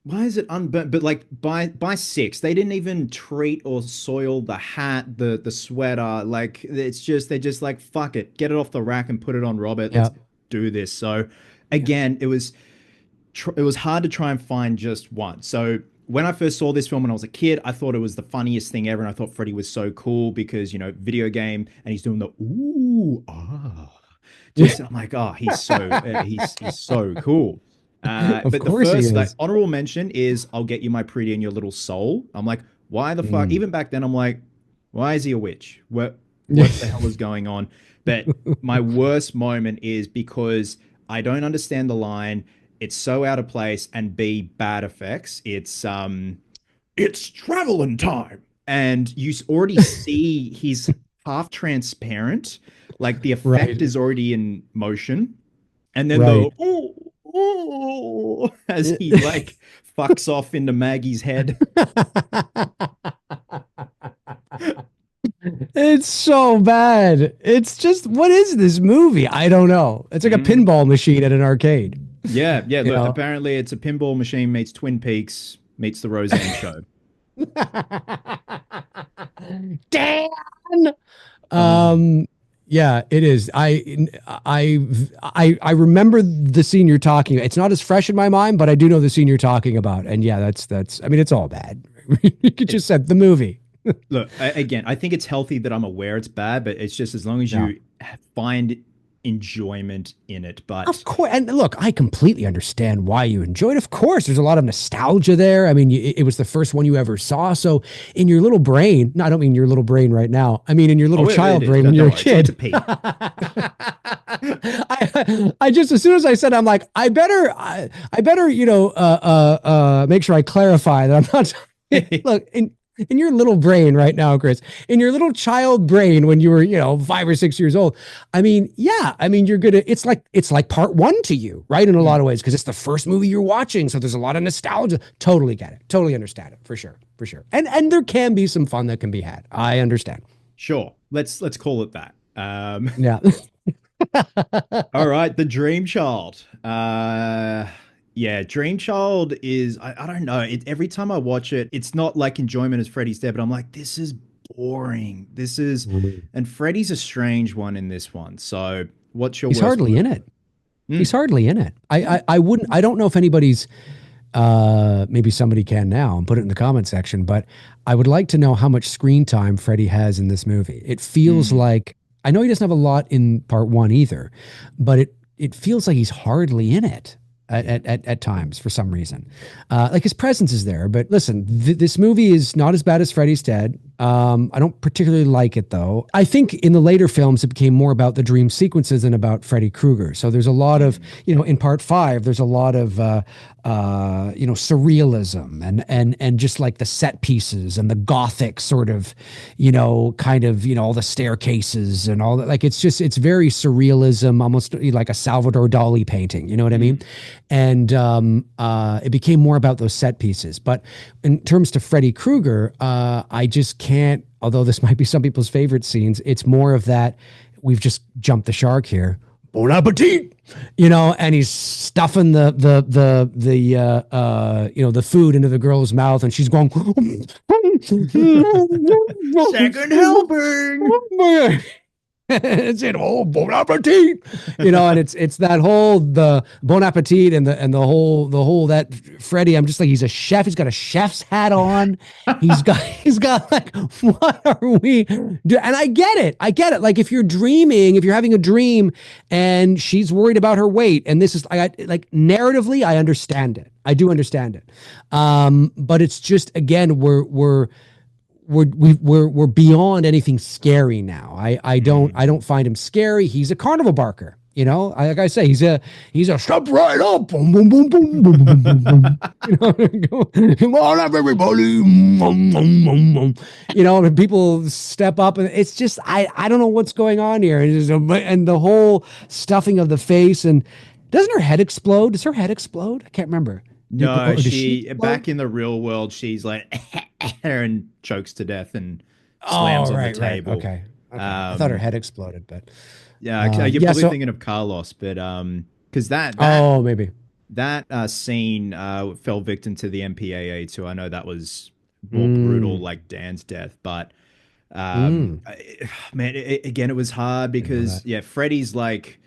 why is it unburnt? But like by 6, they didn't even treat or soil the hat, the sweater. Like they're just like, fuck it, get it off the rack and put it on Robert. Let's do this. So again, it was hard to try and find just one. So when I first saw this film when I was a kid, I thought it was the funniest thing ever, and I thought Freddy was so cool because video game, and he's doing the ooh I'm like, oh, he's so cool. But the first honorable mention is I'll Get You My Pretty and Your Little Soul. I'm like, why the fuck? Even back then, I'm like, why is he a witch? What the hell is going on? But my worst moment is because I don't understand the line. It's so out of place, and B, bad effects. It's traveling time, and you already see he's half transparent, like the effect is already in motion, and then the as he like fucks off into Maggie's head. It's so bad. It's just, what is this movie? I don't know. It's like a Mm. pinball machine at an arcade. Yeah, yeah. You Look, know? apparently it's a pinball machine meets Twin Peaks meets the Roseanne Show. Dan. Um, Um, yeah, it is. I remember the scene you're talking about. It's not as fresh in my mind, but I do know the scene you're talking about. And yeah, that's I mean, it's all bad. You could it, just said the movie. look, again, I think it's healthy that I'm aware it's bad, but it's just as long as Yeah. you find enjoyment in it. Of But course, and look, I completely understand why you enjoyed. Of course, there's a lot of nostalgia there. I mean, it was the first one you ever saw, so in your little brain, no, I don't mean your little brain right now. I mean in your little oh, it child is. brain No, when don't you're a worry, it's a kid. P. I just, as soon as I said, I'm like, I better, make sure I clarify that I'm not. Look, in your little brain right now, Chris, in your little child brain when you were, 5 or 6 years old. I mean, yeah, I mean, you're gonna. It's like part one to you, right? In a lot Mm, of ways, because it's the first movie you're watching, so there's a lot of nostalgia. Totally get it. Totally understand it for sure, for sure. And there can be some fun that can be had. I understand. sure, let's call it that. Yeah. All right, the Dream Child. Yeah, Dream Child is I don't know. Every time I watch it, it's not like enjoyment as Freddy's Dead, but I'm like, this is boring. This is, and Freddy's a strange one in this one. So, what's your He's worst hardly movie? in it. He's Mm, hardly in it. I wouldn't. I don't know if anybody's. Maybe somebody can now and put it in the comment section. But I would like to know how much screen time Freddie has in this movie. It feels mm, like, I know he doesn't have a lot in part one either, but it feels like he's hardly in it at times for some reason. Like his presence is there, but listen, this movie is not as bad as Freddy's Dead. I don't particularly like it though. I think in the later films, it became more about the dream sequences than about Freddy Krueger. So there's a lot of, mm, in part five, there's a lot of, surrealism and just like the set pieces and the gothic sort of, kind of, all the staircases and all that. Like it's very surrealism, almost like a Salvador Dali painting. You know what I mean? mm. And it became more about those set pieces. But in terms to Freddy Krueger, I just can't. Although this might be some people's favorite scenes, it's more of that. We've just jumped the shark here. Bon appetit, and he's stuffing the food into the girl's mouth, and she's going. Second helping. It's it. Oh, bon appetit, and it's that whole the bon appetit and the whole that Freddy. I'm just like, he's a chef. He's got a chef's hat on. He's got like, what are we do? And I get it. I get it. Like if you're dreaming, if you're having a dream, and she's worried about her weight, and this is like narratively, I understand it. I do understand it. But it's just, again, we're beyond anything scary now. I don't find him scary. He's a carnival barker. Like I say, he's a step right up, boom, boom, boom, boom, boom, boom, boom, boom. Come on up, everybody. And people step up, and it's just I don't know what's going on here. And the whole stuffing of the face, and doesn't her head explode? Does her head explode? I can't remember. No, Or does she she explode? back in the real world, she's like and chokes to death and slams Oh, on the right. table. Okay. Okay. I thought her Um, head exploded, but yeah, you're yeah, probably so thinking of Carlos, but because oh, maybe. that scene fell victim to the MPAA too. I know that was more brutal, Mm, like Dan's death, but mm. man, again, it was hard Didn't know because that. yeah, Freddy's like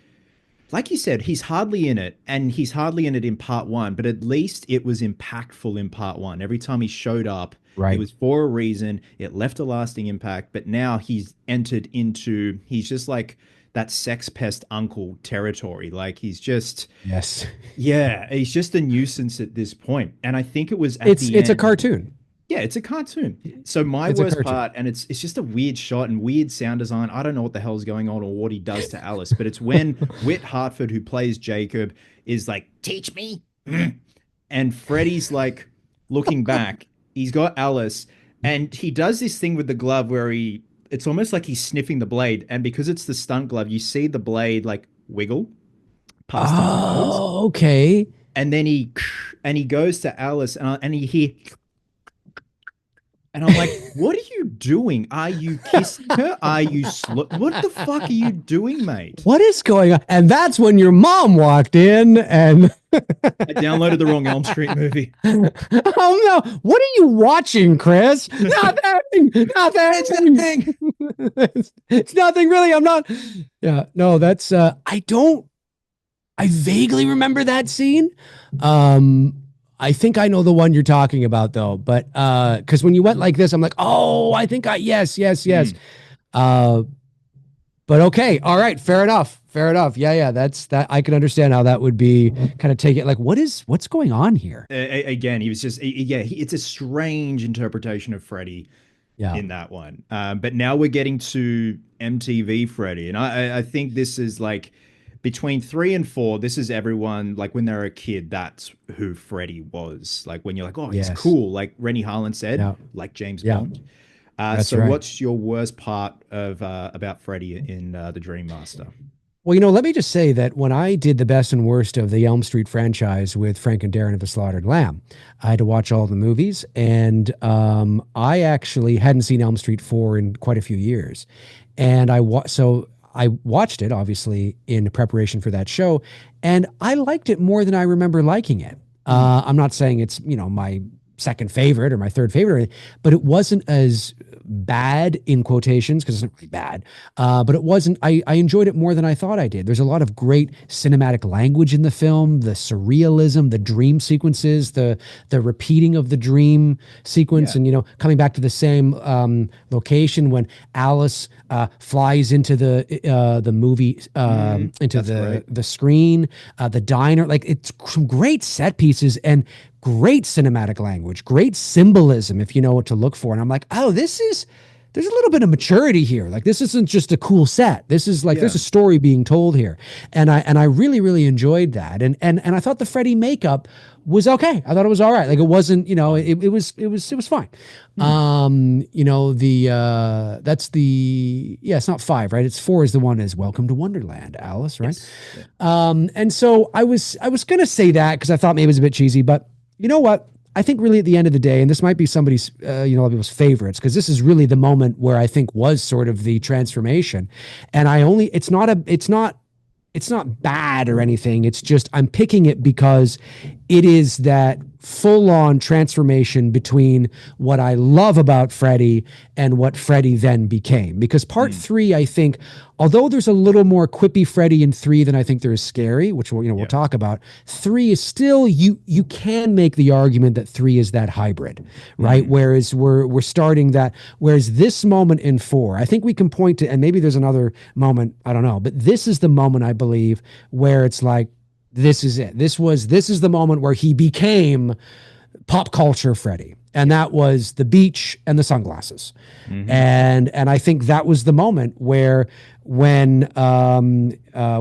you said, he's hardly in it, and he's hardly in it in part one, but at least it was impactful in part one. Every time he showed up, it Right. was for a reason. It left a lasting impact, but now he's just like that sex pest uncle territory. Like Yes. yeah, he's just a nuisance at this point. And I think it was at the It's a end. cartoon. Yeah, it's a cartoon. So my It's a worst cartoon. part, and it's just a weird shot and weird sound design. I don't know what the hell's going on or what he does to Alice, but it's when Whit Hartford, who plays Jacob, is like, "Teach me," and Freddy's like looking back. He's got Alice, and he does this thing with the glove where it's almost like he's sniffing the blade, and because it's the stunt glove, you see the blade like wiggle past his nose, Oh, okay. and then he goes to Alice, and he and I'm like. What are you doing? Are you kissing her? Are you what the fuck are you doing, mate? What is going on? And that's when your mom walked in and I downloaded the wrong Elm Street movie. oh no, what are you watching, Chris? Nothing, nothing. It's nothing really. I'm not. Yeah, no, that's I don't I vaguely remember that scene. I think I know the one you're talking about though, but because when you went like this, I'm like, oh, I think I yes, yes, yes. Mm. Uh, but okay, all right, fair enough, fair enough. Yeah, yeah, that's that. I can understand how that would be kind of take it like, what's going on here? Again, he was just yeah. It's a strange interpretation of Freddy Yeah, in that one. But now we're getting to MTV Freddy, and I think this is like between 3 and 4. This is everyone like when they're a kid. That's who Freddy was. Like when you're like, oh, he's yes, cool. Like Rennie Harlan said, yeah, like James yeah, Bond. that's So right. what's your worst part of about Freddy in the Dream Master? Well, let me just say that when I did the best and worst of the Elm Street franchise with Frank and Darren of the Slaughtered Lamb, I had to watch all the movies, and I actually hadn't seen Elm Street 4 in quite a few years, and so I watched it obviously in preparation for that show, and I liked it more than I remember liking it. Hmm. I'm not saying it's my second favorite or my third favorite, but it wasn't as bad in quotations because it's not really bad. But it wasn't. I enjoyed it more than I thought I did. There's a lot of great cinematic language in the film, the surrealism, the dream sequences, the repeating of the dream sequence, Yeah. and coming back to the same location when Alice flies into the movie into That's great. the screen, the diner. Like it's some great set pieces and great cinematic language, great symbolism if you know what to look for. And I'm like, oh, there's a little bit of maturity here. Like this isn't just a cool set. This is like Yeah. there's a story being told here. And I really, really enjoyed that. And I thought the Freddy makeup was okay. I thought it was all right. Like it wasn't, it was fine. Hmm. That's the yeah, it's not 5, right? It's 4 is the one is Welcome to Wonderland, Alice, right? Yes. Yeah. And so I was gonna say that because I thought maybe it was a bit cheesy, but you know what? I think really at the end of the day, and this might be somebody's, a lot of people's favorites, because this is really the moment where I think was sort of the transformation. And it's not bad or anything. It's just I'm picking it because it is that full on transformation between what I love about Freddy and what Freddy then became. Because part Hmm. 3, I think, although there's a little more quippy Freddy in 3 than I think there is scary, which we'll Yeah. talk about. 3 is still you can make the argument that 3 is that hybrid, right? Hmm. Whereas we're starting that. Whereas this moment in 4, I think we can point to, and maybe there's another moment, I don't know, but this is the moment I believe where it's like this is it. This is the moment where he became pop culture Freddy. And Yeah. that was the beach and the sunglasses. Hmm. And I think that was the moment where when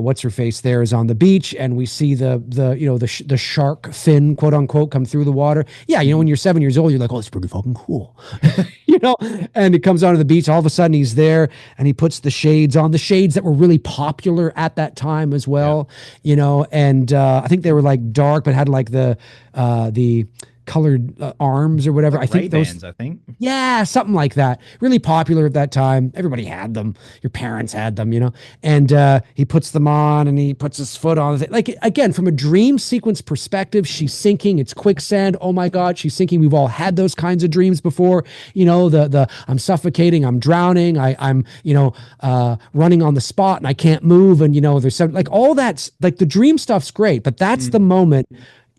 what's her face there is on the beach and we see the shark fin quote unquote come through the water. Yeah, when Hmm. you're 7 years old, you're like, oh, it's pretty fucking cool. you know, and it comes onto the beach. All of a sudden he's there and he puts the shades on, the shades that were really popular at that time as Yeah. well, and I think they were like dark, but had like the colored arms or whatever. Like I Ray think those, Bans, I think. yeah, something like that. Really popular at that time. Everybody had them. Your parents had them, And he puts them on and he puts his foot on it. Like again, from a dream sequence perspective, she's sinking. It's quicksand. Oh my God, she's sinking. We've all had those kinds of dreams before. The I'm suffocating, I'm drowning, I'm running on the spot and I can't move. And there's some like all that's like the dream stuff's great, but that's the Mm. moment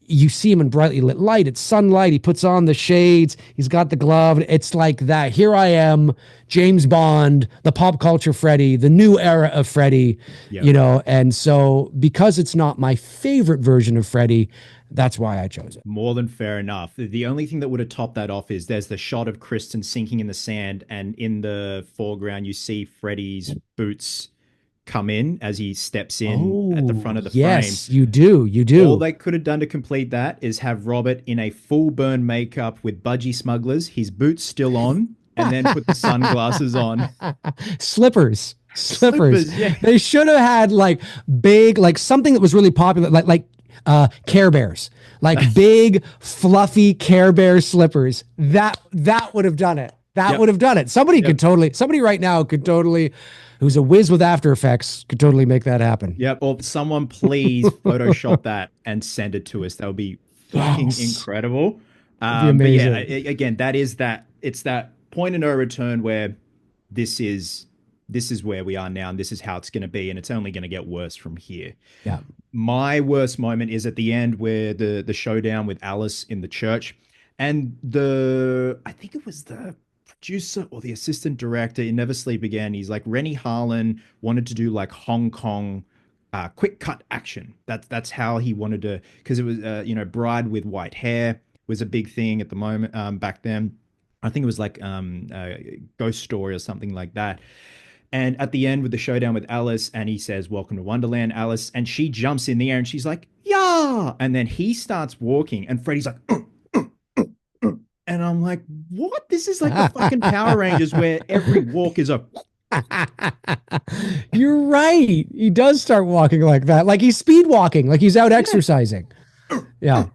you see him in brightly lit light. It's sunlight. He puts on the shades. He's got the glove. It's like that. Here I am, James Bond, the pop culture Freddy, the new era of Freddy, Yeah. And so because it's not my favorite version of Freddy, that's why I chose it. More than fair enough. The only thing that would have topped that off is there's the shot of Kristen sinking in the sand, and in the foreground, you see Freddy's boots come in as he steps in at the Oh, front of the frame. yes, you do. You All do. they could have done to complete that is have Robert in a full burn makeup with budgie smugglers, his boots still on, and then put the sunglasses on. Slippers. Slippers. Slippers, yeah. They should have had like big, like something that was really popular, like Care Bears, like big, fluffy Care Bear slippers. That would have done it. That would Yep. have done it. Somebody Yep. could totally, somebody right now could totally, who's a whiz with After Effects, could totally make that happen. Yep. Or someone please Photoshop that and send it to us. That would be fucking Yes. incredible. It'd be But yeah, amazing. again, that is that. It's that point of no return where this is this is where we are now, and this is how it's going to be, and it's only going to get worse from here. Yeah. My worst moment is at the end where the showdown with Alice in the church, and the I think it was the producer or the assistant director in Never Sleep Again. He's like Rennie Harlan wanted to do like Hong Kong quick cut action. That's how he wanted to, because it was Bride with White Hair was a big thing at the moment back then. I think it was like Ghost Story or something like that. And at the end with the showdown with Alice, and he says, "Welcome to Wonderland, Alice," and she jumps in the air and she's like, "Yeah!" And then he starts walking, and Freddy's like, and I'm like, "What? This is like the fucking Power Rangers where every walk is a." You're right. He does start walking like that, like he's speed walking, like he's out Yeah. exercising. Yeah.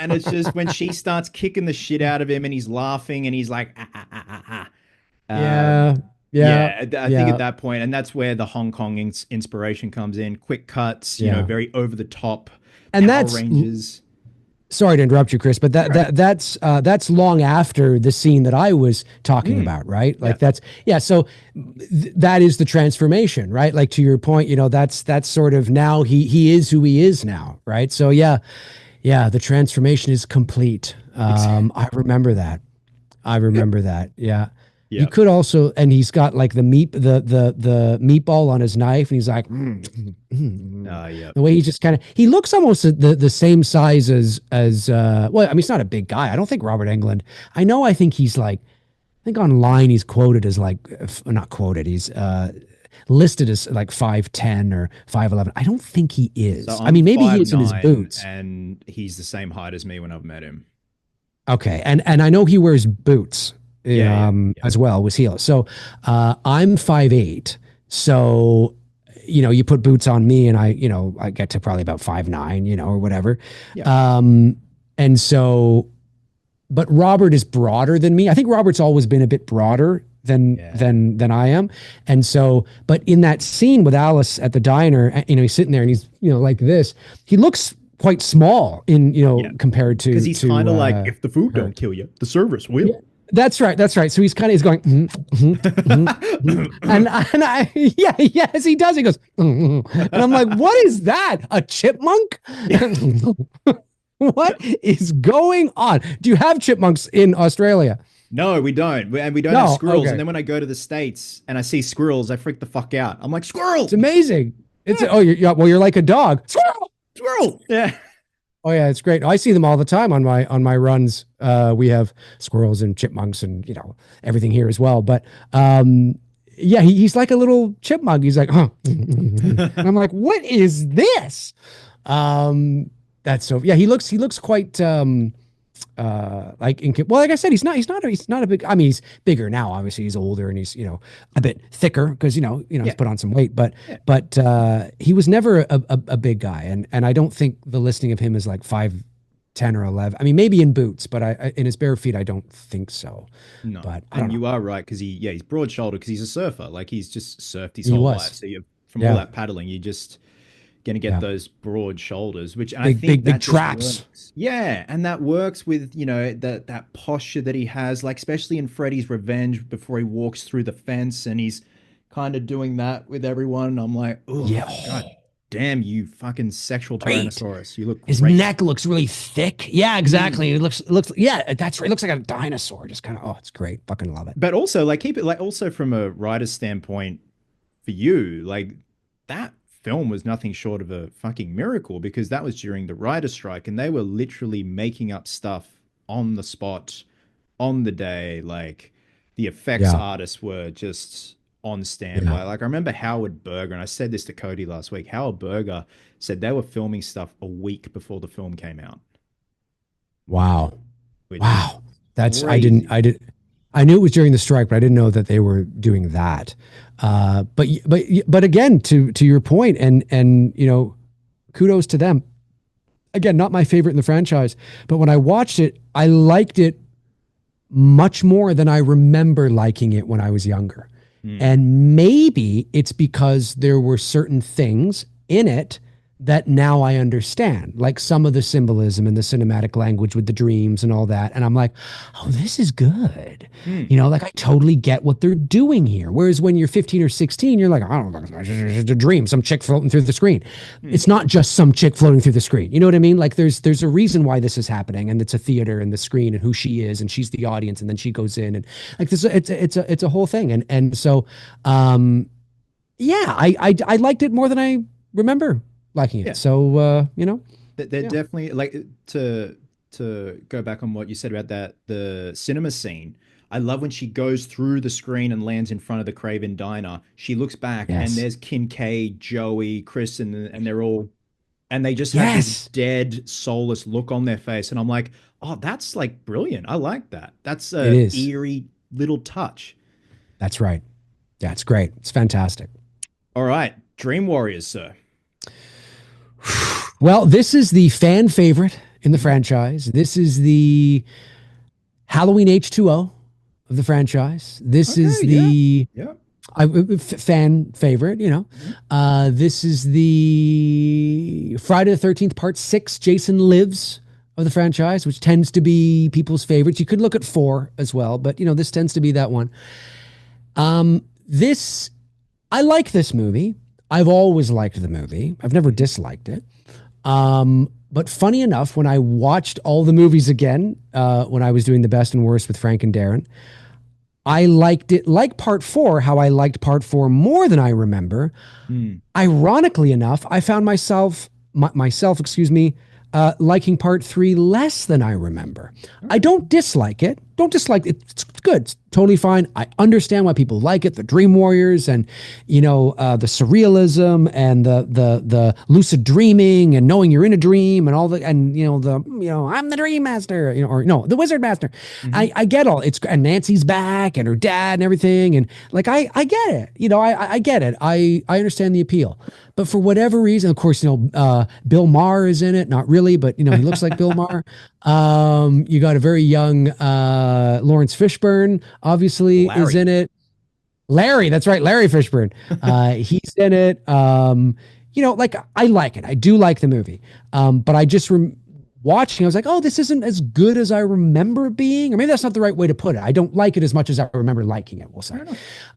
And it's just when she starts kicking the shit out of him, and he's laughing, and he's like, ah, ah, ah, ah, ah. Yeah. Yeah. Yeah, I think at Yeah. that point, and that's where the Hong Kong inspiration comes in. Quick cuts, Yeah. very over the top And Power that's Rangers. sorry to interrupt you, Chris, but Right. that's long after the scene that I was talking Mm, about, right? yeah. Like that's yeah. So that is the transformation, right? Like to your point, that's sort of now he is who he is now, right? So yeah, yeah, the transformation is complete. I remember that. I remember that. Yeah. You Yeah. could also, and he's got like the meatball on his knife, and he's like, Yeah. the way he just kind of he looks almost the same size as well. I mean, he's not a big guy. I don't think Robert Englund. I think he's like I think online he's quoted as like not quoted. He's listed as like 5'10" or 5'11". I don't think he So is. I I'm mean, maybe he five is in his nine, boots. and he's the same height as me when I've met him. Okay, and I know he wears boots Yeah. Yeah. as well with heels. So I'm 5'8". So you put boots on me, and I get to probably about 5'9", or whatever. Yeah. And so, but Robert is broader than me. I think Robert's always been a bit broader than Yeah. than I am. And so, but in that scene with Alice at the diner, he's sitting there and he's like this. He looks quite small in Yeah. compared Because he's to kind of like, if the food her. don't kill you, the service will. Yeah. That's right. That's right. So he's going, and I, yeah, yes, he does. He goes, and I'm like, what is that? A chipmunk? What is going on? Do you have chipmunks in Australia? No, we don't. And we don't have No. squirrels. Okay. And then when I go to the States and I see squirrels, I freak the fuck out. I'm like, It's squirrel, amazing. You're like a dog. Squirrel! squirrel. Yeah. Oh yeah, it's great. I see them all the time on my runs. We have squirrels and chipmunks and everything here as well. But yeah, he's like a little chipmunk. He's like, huh. And I'm like, what is this? That's so yeah. He looks quite well, like I said, he's not a big. I mean, he's bigger now. Obviously, he's older and he's a bit thicker because Yeah. he's put on some weight. But Yeah. he was never a big guy, and I don't think the listing of him is like 5'10" or 11. I mean, maybe in boots, but I in his bare feet, I don't think so. No. But I don't And know. you are right, because he's broad shouldered because he's a surfer. Like he's just surfed his He whole was. life. So you from all Yeah, that paddling, you just gonna get yeah. those broad shoulders, which and I Big think big that just traps. works. Yeah, and that works with that posture that he has, like especially in Freddy's Revenge before he walks through the fence and he's kind of doing that with everyone. And I'm like, oh Yeah. god damn you, fucking sexual Great. Tyrannosaurus! You look His great. neck looks really thick. Yeah, Mm. exactly. It looks yeah, that's right. It looks like a dinosaur. Just kind of it's great. Fucking love it. But also, like, keep it like also from a writer's standpoint for you, like that film was nothing short of a fucking miracle, because that was during the writer's strike and they were literally making up stuff on the spot, on the day. Like the effects Yeah. artists were just on Yeah. standby. Like I remember Howard Berger, and I said this to Cody last week. Howard Berger said they were filming stuff a week before the film came out, Wow. which is Wow. That's crazy. I knew it was during the strike, but I didn't know that they were doing that. But again, to your point, and kudos to them. Again, not my favorite in the franchise, but when I watched it, I liked it much more than I remember liking it when I was younger. Hmm. And maybe it's because there were certain things in it that now I understand, like some of the symbolism and the cinematic language with the dreams and all that. And I'm like, oh, this is good. Hmm. You know, like I totally get what they're doing here. Whereas when you're 15 or 16, you're like, I don't know, it's a dream, some chick floating through the screen. Hmm. It's not just some chick floating through the screen. You know what I mean? Like there's a reason why this is happening, and it's a theater and the screen and who she is, and she's the audience, and then she goes in and like this. It's a whole thing, and so yeah, I liked it more than I remember liking it. Yeah. So you know, They're yeah. definitely like to go back on what you said about that the cinema scene. I love when she goes through the screen and lands in front of the Craven Diner. She looks back and Yes. there's Kincaid, Joey, Chris, and they're all and they just have this Yes. dead, soulless look on their face. And I'm like, oh, that's like brilliant. I like that. That's It a is. eerie little touch. That's right. Yeah, it's great. It's fantastic. All right, Dream Warriors, sir. Well, this is the fan favorite in the Mhm. franchise. This is the Halloween H2O of the franchise. This Okay, is yeah, the yeah. fan favorite, you know. Mhm. This is the Friday the 13th Part 6 Jason Lives of the franchise, which tends to be people's favorites. You could look at 4 as well, but you know, this tends to be that one. This I like this movie. I've always liked the movie. I've never disliked it. But funny enough, when I watched all the movies again, when I was doing the best and worst with Frank and Darren, I liked it like part 4, how I liked part 4 more than I remember. Mm. Ironically enough, I found myself, excuse me, liking part 3 less than I remember. I Okay. don't dislike it. Don't dislike it. It's good. It's totally fine. I understand why people like it. The Dream Warriors, and you know, the surrealism and the lucid dreaming and knowing you're in a dream and all the, and you know, I'm the dream master, you know, or no, the wizard master. Hmm. I get all it's, and Nancy's back and her dad and everything, and like I get it. You know, I get it. I understand the appeal. But for whatever reason, of course, you know, Bill Maher is in it. Not really, but you know, he looks like Bill Maher. You got a very young Lawrence Fishburne, obviously, is in Larry. it. Larry, that's right, Larry Fishburne. He's in it. You know, like I like it. I do like the movie. But I just watching, I was like, oh, this isn't as good as I remember it being. Or maybe that's not the right way to put it. I don't like it as much as I remember liking it, we'll say. Fair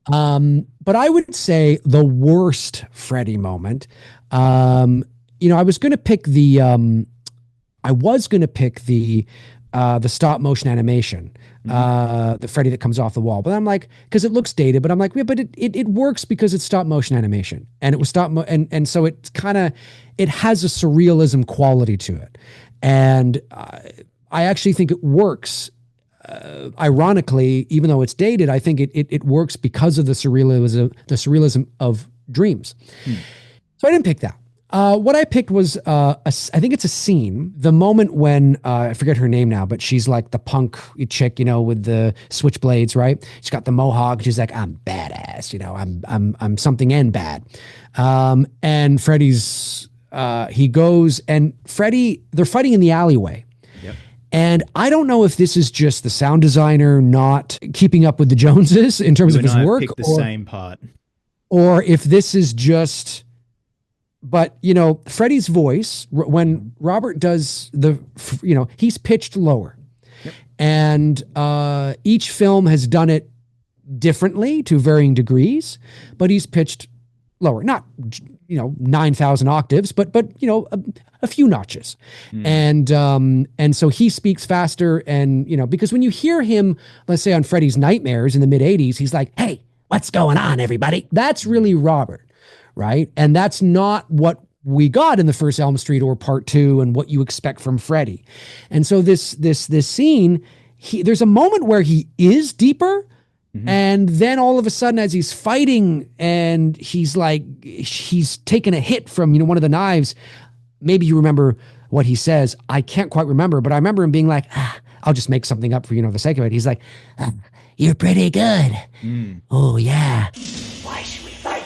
enough. But I would say the worst Freddy moment. Um, you know, I was gonna pick the stop motion animation, Hmm. the Freddy that comes off the wall. But I'm like, because it looks dated, but I'm like, yeah, but it works because it's stop motion animation, and it was and so it's kind of, it has a surrealism quality to it, and I actually think it works. Ironically, even though it's dated, I think it works because of the surrealism of dreams. Hmm. So I didn't pick that. What I picked was I think it's a scene. The moment when I forget her name now, but she's like the punk chick, you know, with the switchblades, right? She's got the mohawk. She's like, I'm badass, you know, I'm something and bad. And Freddy's he goes and Freddy, they're fighting in the alleyway. Yep. And I don't know if this is just the sound designer not keeping up with the Joneses in terms You of and his I have work, picked the same part. or if this is just, but you know, Freddie's voice when Mhm. Robert does you know, he's pitched lower, Yep. and each film has done it differently to varying degrees, but he's pitched lower, not you know 9,000 octaves, but you know a few notches, Mm. and so he speaks faster, and you know because when you hear him, let's say on Freddie's Nightmares in the mid '80s, he's like, "Hey, what's going on, everybody?" That's really Mm. Robert, right? And that's not what we got in the first Elm Street or Part Two, and what you expect from Freddy. And so this scene, there's a moment where he is deeper, Mhm. and then all of a sudden, as he's fighting, and he's taken a hit from you know one of the knives. Maybe you remember what he says. I can't quite remember, but I remember him being like, "I'll just make something up for you know the sake of it." He's like, "You're pretty good." Mm. Oh yeah. Why should we fight?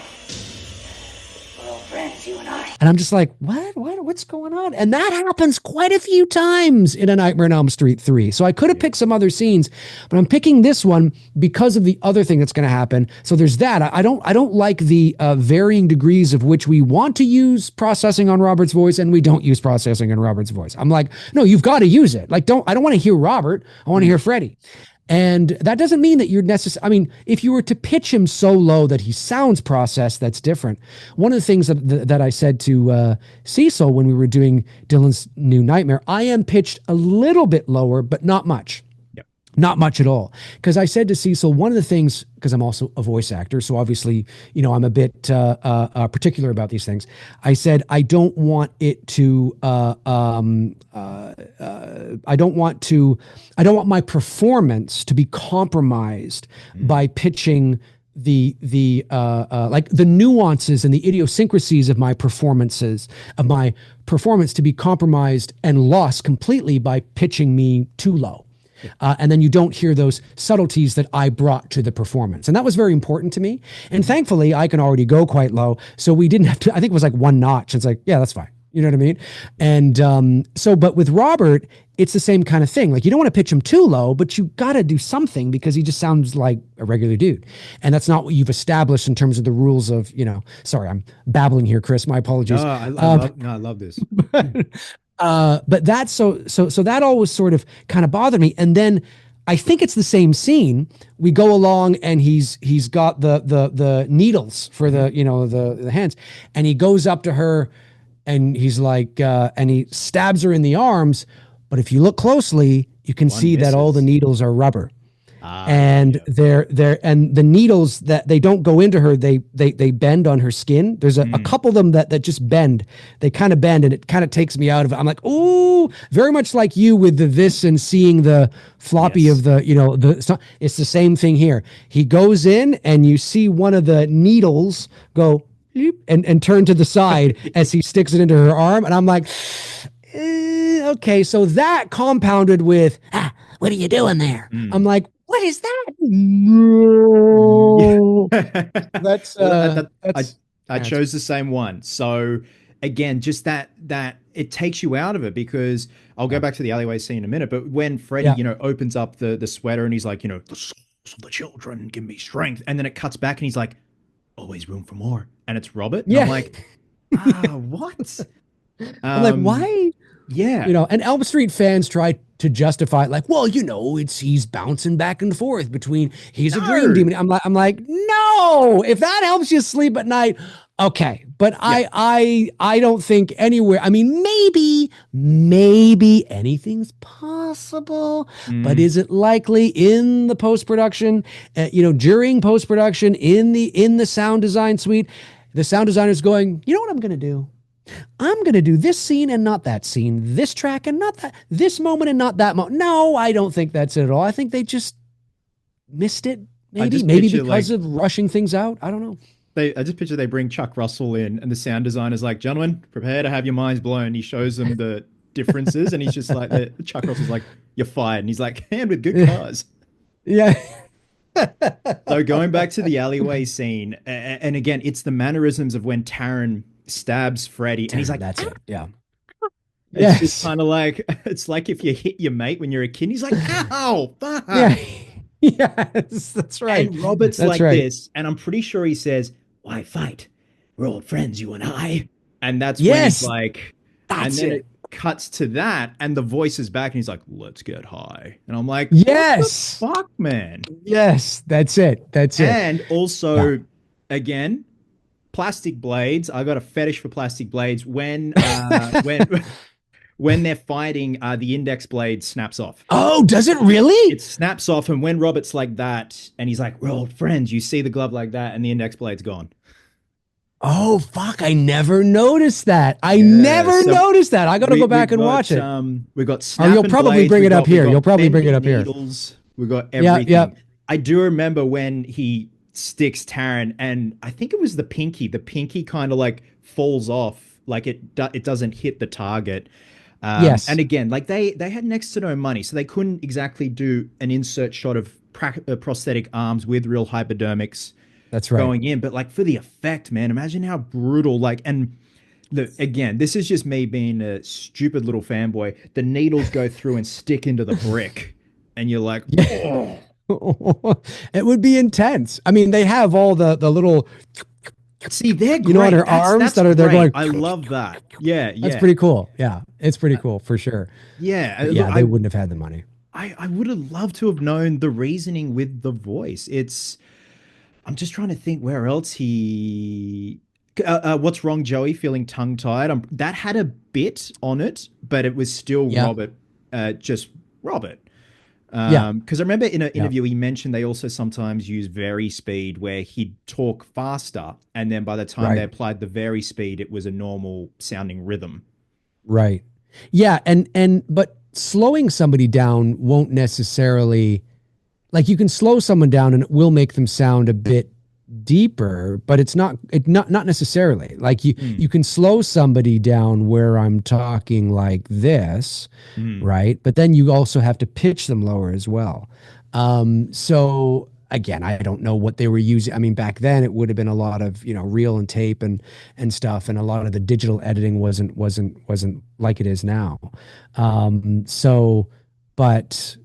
We're all friends, you and I. And I'm just like, what's going on? And that happens quite a few times in A Nightmare on Elm Street 3. So I could have picked some other scenes, but I'm picking this one because of the other thing that's going to happen. So there's that. I don't like the varying degrees of which we want to use processing on Robert's voice and we don't use processing on Robert's voice. I'm like, no, you've got to use it. Like, I don't want to hear Robert. I want to hear Freddy. And that doesn't mean that you're necessary. I mean, if you were to pitch him so low that he sounds processed, that's different. One of the things that I said to Cecil when we were doing Dylan's New Nightmare, I am pitched a little bit lower, but not much. Not much at all. Because I said to Cecil, one of the things, because I'm also a voice actor, so obviously, I'm a bit particular about these things. I said, I don't want it to, I don't want my performance to be compromised by pitching the like the nuances and the idiosyncrasies of my performance to be compromised and lost completely by pitching me too low. And then you don't hear those subtleties that I brought to the performance. And that was very important to me. And thankfully, I can already go quite low. So we didn't have to, I think it was like one notch. It's like, yeah, that's fine. You know what I mean? And but with Robert, it's the same kind of thing. Like, you don't want to pitch him too low, but you got to do something because he just sounds like a regular dude. And that's not what you've established in terms of the rules of, sorry, I'm babbling here, Chris. My apologies. I love this. But that's so that always sort of kind of bothered me. And then I think it's the same scene. We go along and he's got the needles for the hands, and he goes up to her and he's like, and he stabs her in the arms. But if you look closely, you can see that all the needles are rubber. And they're and the needles that they don't go into her, they bend on her skin. There's a couple of them that just bend. They kind of bend, and it kind of takes me out of it. I'm like, ooh, very much like you with this and seeing the floppy of it's the same thing here. He goes in and you see one of the needles go and turn to the side as he sticks it into her arm. And I'm like, okay, so that compounded with, what are you doing there? I'm like, what is that? No. That's I chose the same one. So again, just that it takes you out of it, because I'll go back to the alleyway scene in a minute, but when Freddy, opens up the sweater and he's like, the souls of the children give me strength. And then it cuts back and he's like, always room for more. And it's Robert. And I'm like, what? I'm like, why? Yeah. And Elm Street fans try to justify it like, well, he's bouncing back and forth between he's a dream demon. I'm like, no, if that helps you sleep at night, okay. But I don't think anywhere. I mean, maybe anything's possible, but is it likely in the post-production, during post-production in the sound design suite, the sound designer's going, you know what I'm going to do? I'm going to do this scene and not that scene, this track and not that, this moment and not that moment. No, I don't think that's it at all. I think they just missed it. Maybe because of rushing things out. I don't know. I just picture they bring Chuck Russell in and the sound designer's like, gentlemen, prepare to have your minds blown. He shows them the differences and he's just like, Chuck Russell's like, you're fired. And he's like, hand with good cars. Yeah. So going back to the alleyway scene, and again, it's the mannerisms of when Taron stabs Freddy and he's like, that's it. Yeah. It's just kind of like, it's like if you hit your mate when you're a kid, and he's like, ow, fuck. Yeah. Yes, that's right. And Robert's this, and I'm pretty sure he says, why fight? We're old friends, you and I. And that's when he's like, and then it cuts to that, and the voice is back, and he's like, let's get high. And I'm like, yes, what the fuck, man. Yes, that's it. And also, again, plastic blades. I got a fetish for plastic blades. When when they're fighting, the index blade snaps off. Oh, does it really? It snaps off, and when Robert's like that, and he's like, we're old friends, you see the glove like that, and the index blade's gone. Oh, fuck, I never noticed that. I noticed that. I got to go back and watch it. We got snap you'll probably blades, bring it up here. You'll probably bring it up here. We got everything. Yeah. I do remember when he sticks Taron, and I think it was the pinky. The pinky kind of like falls off, like it doesn't hit the target. Yes. And again, like they had next to no money, so they couldn't exactly do an insert shot of prosthetic arms with real hypodermics. That's right. Going in, but like for the effect, man, imagine how brutal. Like, and Look, again, this is just me being a stupid little fanboy. The needles go through and stick into the brick, and you're like, Yeah. oh. It would be intense. I mean, they have all the little, See, they're on great. her That's arms that's that are they're great. going. I love that. Yeah, That's yeah, pretty cool. Yeah, it's pretty cool for sure. yeah. But Look, yeah, they wouldn't have had the money. I would have loved to have known the reasoning with the voice. I'm just trying to think where else he. What's wrong, Joey? Feeling tongue tied. That had a bit on it, but it was still Yeah, Robert, just Robert. yeah, Because I remember in an yeah. interview he mentioned they also sometimes use vary speed where he'd talk faster, and then by the time they Right, applied the vary speed, it was a normal sounding rhythm. right. Yeah, and but slowing somebody down won't necessarily, like, you can slow someone down and it will make them sound a bit deeper, but it's not necessarily. Like, you Mm, can slow somebody down where I'm talking like this, mm, right? But then you also have to pitch them lower as well. So again, I don't know what they were using. I mean, back then it would have been a lot of, reel and tape and stuff, and a lot of the digital editing wasn't like it is now. So, but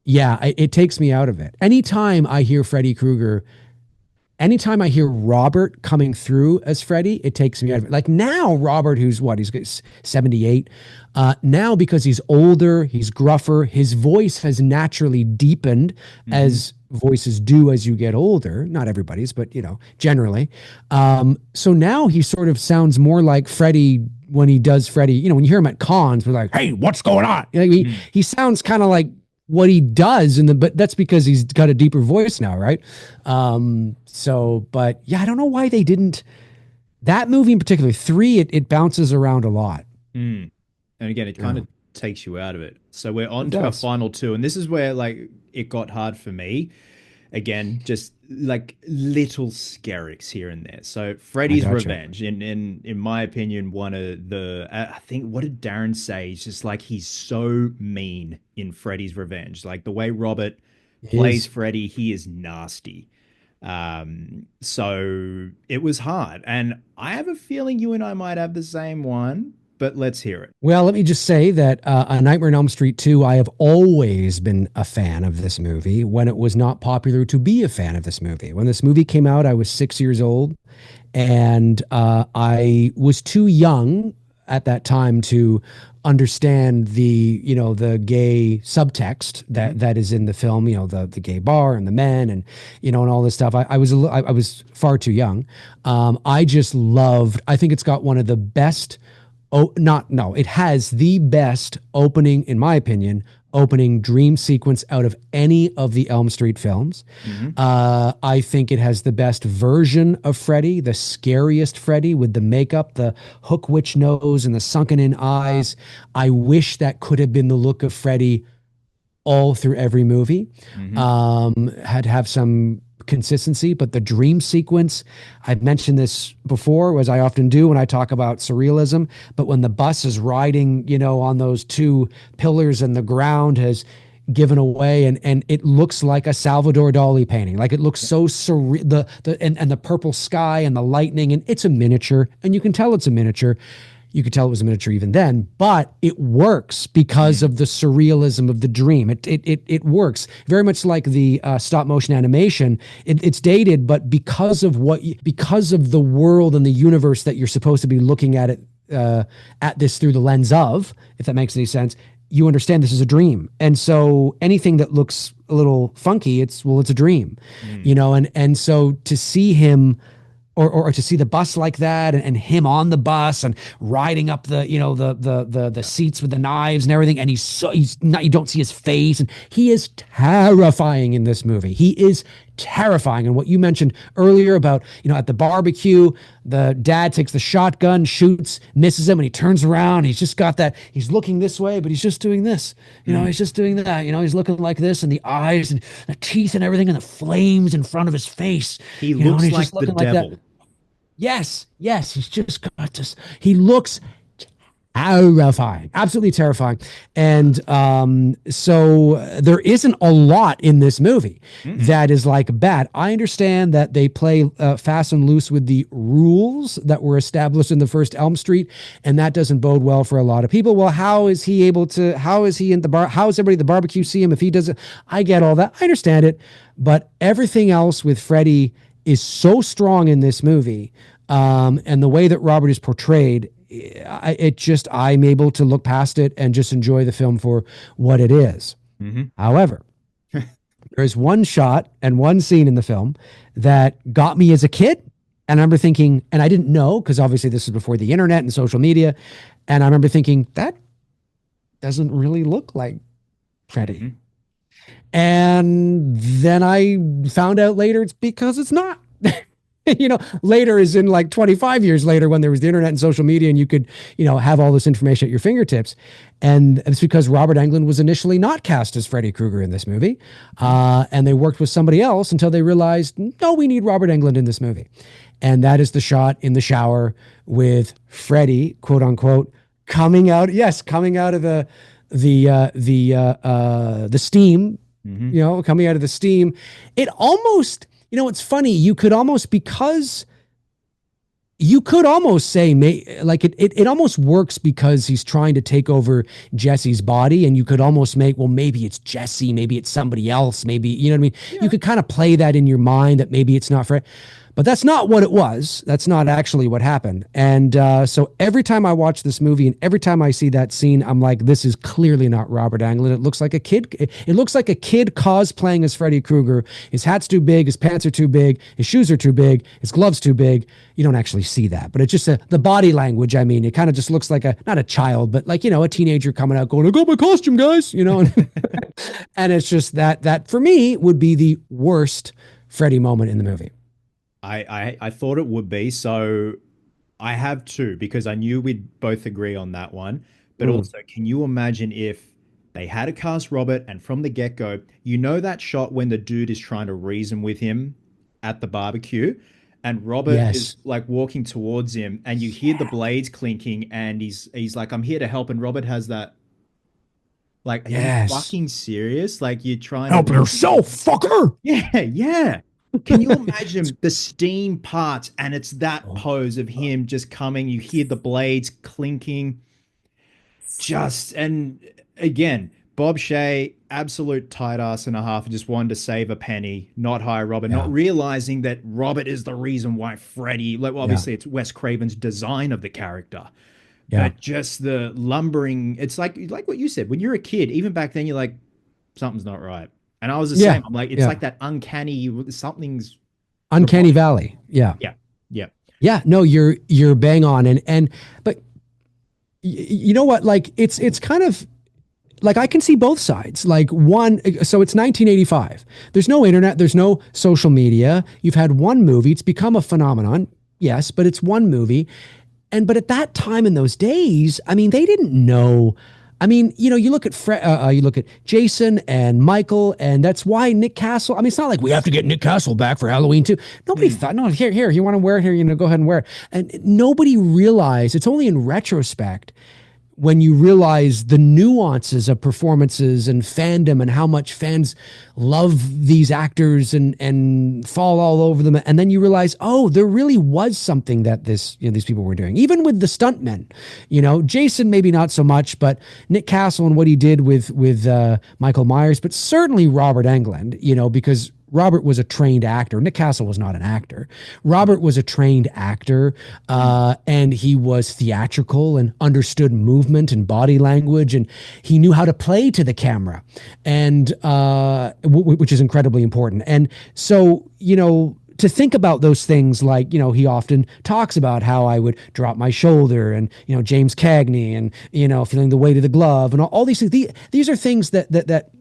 yeah, it takes me out of it. Anytime I hear Robert coming through as Freddy, it takes me out of it. Like now, Robert, who's what? He's 78. Now, because he's older, he's gruffer, his voice has naturally deepened, hmm. as voices do as you get older. Not everybody's, but generally. So now he sort of sounds more like Freddy when he does Freddy. When you hear him at cons, we're like, "Hey, what's going on?" Mm. He sounds kind of like what he does, but that's because he's got a deeper voice now, right? So, but yeah, I don't know why they didn't. That movie in particular, three, it bounces around a lot. Mm. And again, it kind Yeah, of takes you out of it. So we're on it to our does. final two, and this is where like it got hard for me. Again, just like little skerricks here and there. So I Freddy's gotcha. Revenge, in my opinion, one of the I think what did Darren say? It's just like he's so mean in Freddy's Revenge. Like the way Robert It plays is. Freddy, he is nasty. So it was hard, and I have a feeling you and I might have the same one, but let's hear it. Well, let me just say that A Nightmare on Elm Street 2, I have always been a fan of this movie when it was not popular to be a fan of this movie. When this movie came out, I was 6 years old, and I was too young at that time to understand the gay subtext Mhm. that is in the film, the gay bar and the men, and all this stuff. I was far too young. I just loved. I think it's got one of the best. Oh, not no. It has the best opening, in my opinion, opening dream sequence out of any of the Elm Street films. Mhm. I think it has the best version of Freddy, the scariest Freddy with the makeup, the hook witch nose, and the sunken in eyes. I wish that could have been the look of Freddy all through every movie. Mhm. Had to have some consistency, but the dream sequence, I've mentioned this before, as I often do when I talk about surrealism, but when the bus is riding, on those two pillars and the ground has given away, and it looks like a Salvador Dali painting. Like, it looks so surreal, and the purple sky and the lightning, and it's a miniature, and you can tell it's a miniature. You could tell it was a miniature even then, but it works because Mm. of the surrealism of the dream. It works very much like the stop motion animation. It's dated, but because of the world and the universe that you're supposed to be looking at this through the lens of, if that makes any sense, you understand this is a dream. And so anything that looks a little funky, it's a dream, Mm. and so to see him, or to see the bus like that, and him on the bus and riding up the seats with the knives and everything, and he's not, you don't see his face, and he is terrifying in this movie. He is terrifying. And what you mentioned earlier about, at the barbecue, the dad takes the shotgun, shoots, misses him, and he turns around, he's just got that, he's looking this way, but he's just doing this, Mm. he's just doing that, he's looking like this, and the eyes and the teeth and everything, and the flames in front of his face, He and looks he's just like the looking like that. devil. Yes, yes, he's just got this. He looks Terrifying, absolutely terrifying. And so there isn't a lot in this movie Mm-mm. that is like bad. I understand that they play fast and loose with the rules that were established in the first Elm Street, and that doesn't bode well for a lot of people. Well, how is he able to? How is he in the bar? How is everybody at the barbecue see him if he doesn't? I get all that. I understand it, but everything else with Freddy is so strong in this movie, and the way that Robert is portrayed, I'm able to look past it and just enjoy the film for what it is. Mm-hmm. However, there is one shot and one scene in the film that got me as a kid. And I remember thinking, and I didn't know, because obviously this is before the internet and social media. And I remember thinking, that doesn't really look like Freddy. Mm-hmm. And then I found out later it's because it's not. Later is in like 25 years later when there was the internet and social media and you could, have all this information at your fingertips. And it's because Robert Englund was initially not cast as Freddy Krueger in this movie. And they worked with somebody else until they realized, no, we need Robert Englund in this movie. And that is the shot in the shower with Freddy, quote unquote, coming out of the steam, Mm-hmm. coming out of the steam. It almost, it's funny. You could almost say, like it almost works because he's trying to take over Jesse's body, and you could almost make, well, maybe it's Jesse, maybe it's somebody else, maybe, you know what I mean? Yeah. You could kind of play that in your mind that maybe it's not Fred. But that's not what it was. That's not actually what happened. And so every time I watch this movie and every time I see that scene, I'm like, this is clearly not Robert Englund. It looks like a kid. It looks like a kid cosplaying as Freddy Krueger. His hat's too big. His pants are too big. His shoes are too big. His gloves too big. You don't actually see that, but it's just the body language. I mean, it kind of just looks like not a child, but like, a teenager coming out going, I got my costume, guys, and it's just that for me would be the worst Freddy moment in the movie. I thought it would be. So I have two because I knew we'd both agree on that one. But Mm. also, can you imagine if they had a cast Robert and from the get-go, that shot when the dude is trying to reason with him at the barbecue and Robert is Yes. like walking towards him and you hear the blades clinking and he's like, I'm here to help. And Robert has that, like, are you Yes. fucking serious? Like you're trying Help to, yourself, fucker. yeah, yeah. Can you imagine the steam parts and it's that Oh, pose of him just coming, you hear the blades clinking, and again, Bob Shea, absolute tight ass and a half, just wanted to save a penny, not hire Robert, not yeah. realizing that Robert is the reason why Freddy, like, well, Yeah. obviously it's Wes Craven's design of the character, Yeah. but just the lumbering, it's like what you said, when you're a kid, even back then, you're like, something's not right. And I was the Yeah. same. I'm like, it's Yeah. like that uncanny, something's Uncanny Valley. Yeah. yeah, yeah. Yeah. No, you're bang on. But you know what? Like it's kind of like I can see both sides. Like one, so it's 1985. There's no internet. There's no social media. You've had one movie. It's become a phenomenon. Yes, but it's one movie. But at that time in those days, I mean, they didn't know. I mean, you look at you look at Jason and Michael, and that's why Nick Castle. I mean, it's not like we have to get Nick Castle back for Halloween too. Nobody thought, no, here, you want to wear it here, go ahead and wear it. And nobody realized. It's only in retrospect when you realize the nuances of performances and fandom and how much fans love these actors and fall all over them, and then you realize, oh, there really was something that these people were doing, even with the stuntmen. Jason maybe not so much, but Nick Castle and what he did with Michael Myers, but certainly Robert Englund, because Robert was a trained actor. Nick Castle was not an actor. Robert was a trained actor, and he was theatrical and understood movement and body language, and he knew how to play to the camera, and which is incredibly important. And so, to think about those things, like, he often talks about how I would drop my shoulder and, James Cagney and, feeling the weight of the glove and all these things. These are things that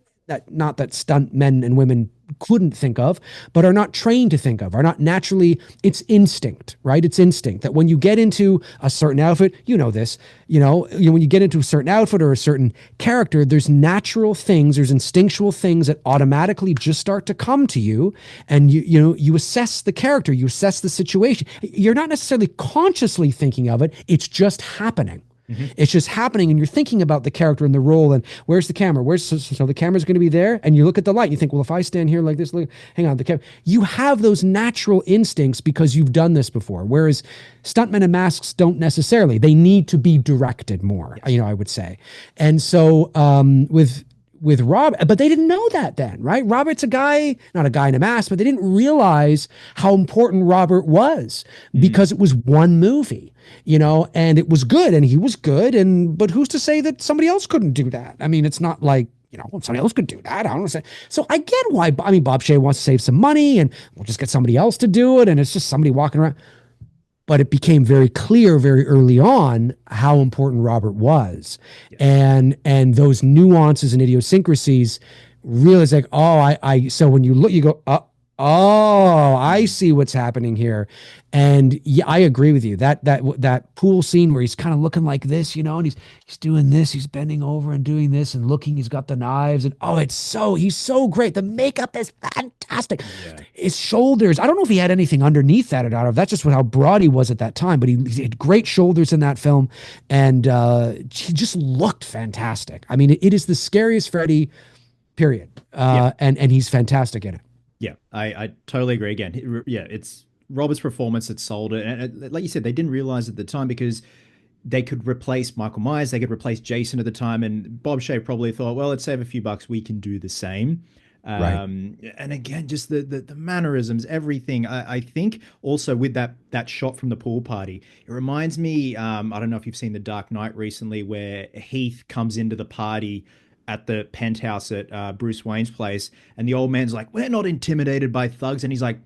not that stunt men and women couldn't think of, but are not trained to think of, are not naturally, it's instinct, right? It's instinct that when you get into a certain outfit, this, when you get into a certain outfit or a certain character, there's natural things, there's instinctual things that automatically just start to come to you. And you assess the character, you assess the situation. You're not necessarily consciously thinking of it. It's just happening. Hmm. It's just happening, and you're thinking about the character and the role, and where's the camera? So the camera's going to be there, and you look at the light, and you think, well, if I stand here like this, look, hang on, the camera. You have those natural instincts because you've done this before. Whereas stuntmen and masks don't necessarily. They need to be directed more. Yes. I would say, and so with Rob, but they didn't know that then, right? Robert's a guy, not a guy in a mask, but they didn't realize how important Robert was Mm. because it was one movie, and it was good and he was good. But who's to say that somebody else couldn't do that? I mean, it's not like, somebody else could do that. I don't say. So I get why, I mean, Bob Shea wants to save some money and we'll just get somebody else to do it. And it's just somebody walking around. But it became very clear very early on how important Robert was, Yes. and those nuances and idiosyncrasies. Realize like, oh, I. So when you look, you go, oh, I Mm. see what's happening here, and yeah, I agree with you. That pool scene where he's kind of looking like this, and he's doing this, he's bending over and doing this and looking. He's got the knives, and oh, he's so great. The makeup is fantastic. Yeah. His shoulders. I don't know if he had anything underneath that out of. That's just how broad he was at that time. But he had great shoulders in that film, and he just looked fantastic. I mean, it is the scariest Freddy, period. Yeah. And he's fantastic in it. Yeah, I totally agree. Again, yeah, it's Robert's performance that sold it. And like you said, they didn't realize at the time because they could replace Michael Myers, they could replace Jason at the time, and Bob Shea probably thought, well, let's save a few bucks, we can do the same. Right. And again, just the mannerisms, everything. I think also with that shot from the pool party, it reminds me. I don't know if you've seen The Dark Knight recently, where Heath comes into the party at the penthouse at Bruce Wayne's place, and the old man's like, "We're not intimidated by thugs," and he's like,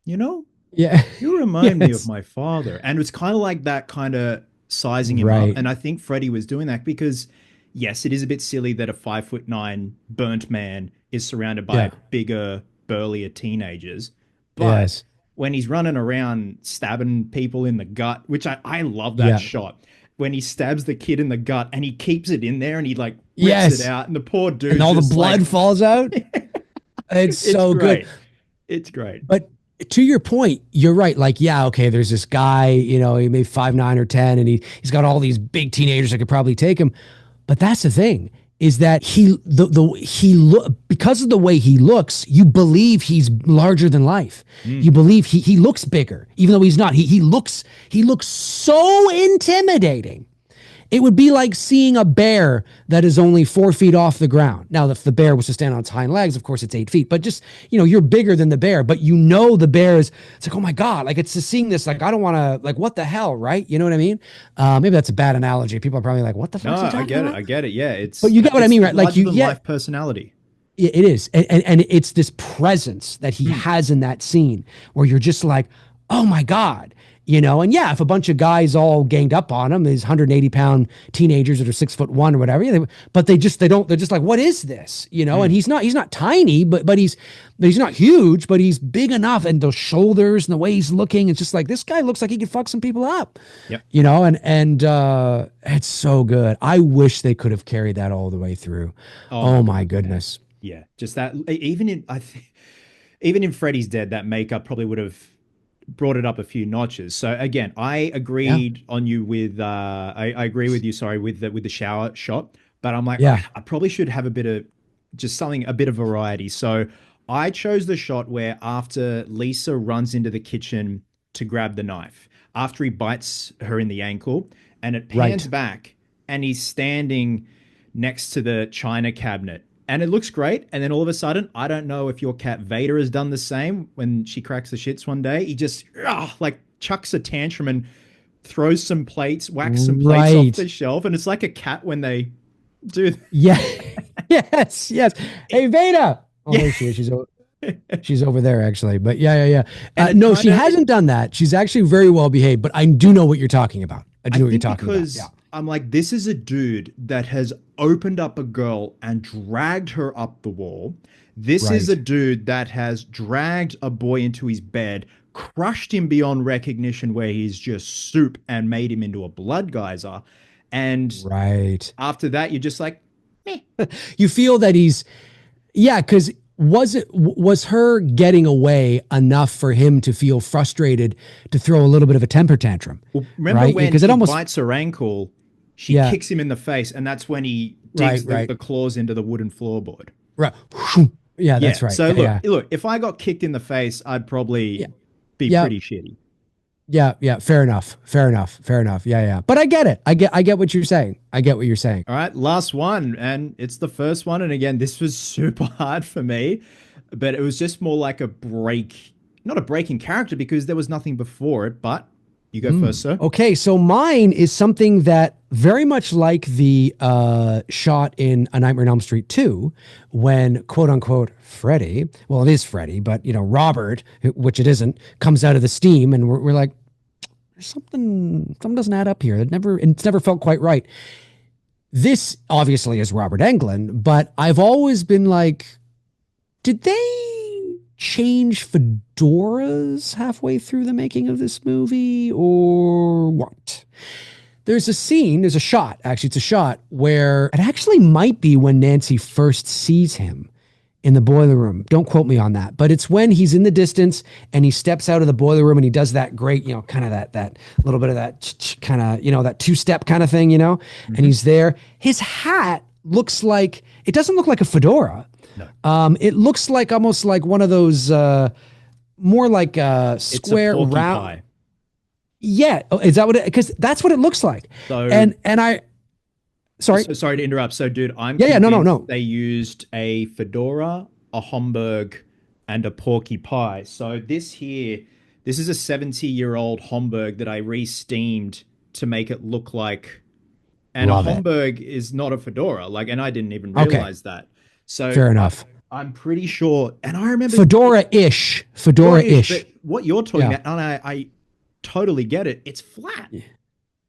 "You know, Yeah. you remind me of Yes. my father," and it's kind of like that, kind of sizing him up. Right. And I think Freddie was doing that because, yes, it is a bit silly that a 5'9" burnt man is surrounded by Yeah. bigger, burlier teenagers, but Yes. when he's running around stabbing people in the gut, which I love that Yeah. shot when he stabs the kid in the gut and he keeps it in there and he like rips it Yes. out, and the poor And dude's all the just like, blood falls out. It's it's so good. great. It's great. But to your point, you're right. Like, yeah, okay, there's this guy, he may 5'9" or 10, and he's got all these big teenagers that could probably take him. But that's the thing, is that he look, because of the way he looks, you believe he's larger than life. Mm. You believe he looks bigger, even though he's not. He looks so intimidating. It would be like seeing a bear that is only 4 feet off the ground. Now, if the bear was to stand on its hind legs, of course it's 8 feet, but just, you're bigger than the bear, but the bear is, it's like, oh my God, like it's just seeing this, like, I don't want to, like, what the hell, right? You know what I mean? Maybe that's a bad analogy. People are probably like, what the No, fuck is he I talking get it. about? I get it. Yeah, But you get what I it's mean, right? Like larger than life personality. it is. And it's this presence that he Mm. has in that scene where you're just like, oh my God. And yeah, if a bunch of guys all ganged up on him, these 180-pound teenagers that are 6'1" or whatever, yeah, but they're just like, what is this? And Mm. he's not tiny, but he's not huge, but he's big enough. And those shoulders and the way he's looking, it's just like, this guy looks like he could fuck some people up, Yep. and it's so good. I wish they could have carried that all the way through. Oh my Oh God. my goodness. Yeah, just that. Even in Freddy's Dead, that makeup probably would have brought it up a few notches. So again, I Yeah. agreed on you with I agree with you, sorry, with the shower shot, but I'm like, Yeah. I probably should have a bit of just something, a bit of variety. So I chose the shot where after Lisa runs into the kitchen to grab the knife, after he bites her in the ankle, and it pans Right. back and he's standing next to the china cabinet. And it looks great. And then all of a sudden, I don't know if your cat Vader has done the same when she cracks the shits one day. He just like chucks a tantrum and throws some plates, whacks some plates off Right. the shelf. And it's like a cat when they do. Yeah. Yes. Yes. Hey, Veda. Oh, Yeah. there she is. She's over there actually. But yeah. And it No, kind she of, hasn't done that. She's actually very well behaved. But I do know what you're talking about. I I do know what you're think talking about. because Yeah. I'm like, this is a dude that has opened up a girl and dragged her up the wall. This is a Right. dude that has dragged a boy into his bed, crushed him beyond recognition, where he's just soup, and made him into a blood geyser. And Right. after that, you're just like, meh. You feel that he's, yeah, because was her getting away enough for him to feel frustrated to throw a little bit of a temper tantrum, Well, remember right? when Because it he almost bites her ankle, she yeah, kicks him in the face, and that's when he right, digs right, the claws into the wooden floorboard. right. Yeah, Yeah. that's right. So Yeah, yeah, look, if I got kicked in the face, I'd yeah, probably be yeah, pretty shitty. yeah, yeah. Fair enough. Fair enough. Fair enough. Yeah, yeah. But I get it. I get what you're saying. I get what you're saying. All right, last one, and it's the first one. And again, this was super hard for me, but it was just more like a break, not a break in character because there was nothing before it. But you go first, sir. Okay, so mine is something that very much like the shot in A Nightmare on Elm Street 2, when quote unquote Freddy, well, it is Freddy, but Robert, which it isn't, comes out of the steam, and we're like, there's something doesn't add up here. It's never felt quite right. This obviously is Robert Englund, but I've always been like, did they change fedoras halfway through the making of this movie or what? There's a shot, actually, it's a shot where it actually might be when Nancy first sees him in the boiler room. Don't quote me on that, but it's when he's in the distance and he steps out of the boiler room and he does that great, kind of that little bit of that kind of, that two-step kind of thing, and Mhm. he's there. His hat looks like, it doesn't look like a fedora. No, It looks like almost like one of those, more like a it's a square porky round. pie. Yeah. Oh, is that what it, because that's what it looks like. So, And sorry. so sorry to interrupt. So, dude, I'm Yeah. Yeah. No, no, convinced no. they used a fedora, a Homburg, and a porky pie. So this here, this is a 70-year-old Homburg that I re-steamed to make it look like, and a Love it. Homburg is not a fedora. Like, and I didn't even Okay. realize that. So Fair enough. I'm pretty sure, and I remember it Fedora-ish. fedora-ish, but Fedora-ish. what you're talking Yeah. about, and I totally get it. It's flat.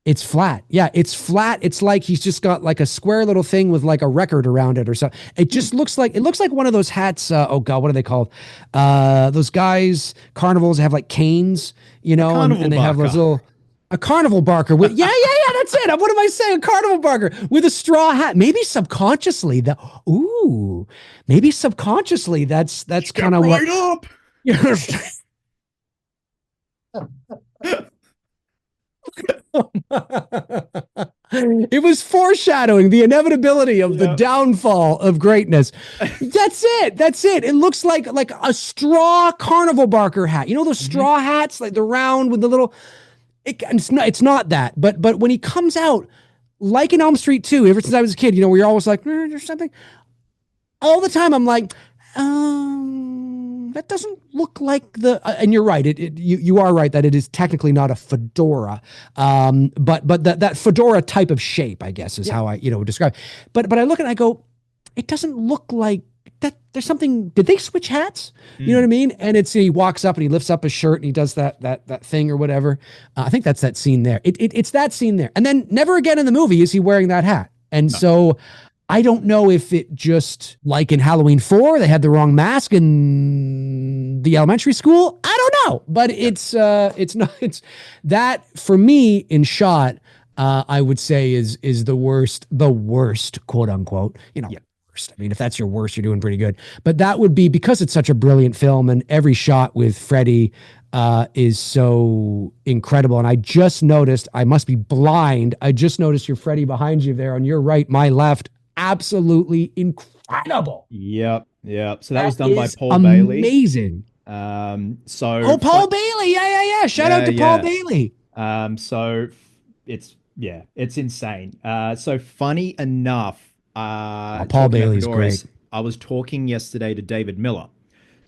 It's flat. Yeah, it's flat. It's like he's just got like a square little thing with like a record around it or something. It just looks like one of those hats. Oh God, what are they called? Those guys, carnivals have like canes, A carnival and they have those barker. little a carnival barker with yeah, yeah, yeah, that's it. What am I saying? A carnival barker with a straw hat. Maybe subconsciously that ooh, maybe subconsciously that's Step kind of what right up. it was foreshadowing the inevitability of the Yeah. downfall of greatness. That's it. That's it. It looks like a straw carnival barker hat. You know those Mhm. straw hats, like the round with the little. It's not that. But when he comes out, like in Elm Street 2, ever since I was a kid, where you're always like, there's something. All the time, I'm like, that doesn't look like the. And you're right. You are right that it is technically not a fedora, but that fedora type of shape, I guess, is Yeah. how I describe. But I look at it, and I go, it doesn't look like that. There's something. Did they switch hats? You know what I Mm. mean? And he walks up and he lifts up his shirt and he does that thing or whatever. I think that's that scene there. It's that scene there, and then never again in the movie is he wearing that hat. And No. so I don't know if it just like in Halloween 4, they had the wrong mask in the elementary school. I don't know, but Yeah. it's not, it's that for me in shot, I would say is the worst, quote unquote, Yeah. worst. I mean, if that's your worst, you're doing pretty good, but that would be because it's such a brilliant film and every shot with Freddy, is so incredible. And I just noticed, I must be blind. I just noticed your Freddy behind you there on your right, my left. Absolutely incredible. Yep. Yep. So that was That done by is Paul Bailey. amazing. So Oh, Paul Bailey. Yeah, yeah, yeah. Shout out yeah, to Paul yeah. Bailey. So it's yeah, it's insane. So funny enough, Oh, Paul talking about Bailey's great. fedoras, I was talking yesterday to David Miller.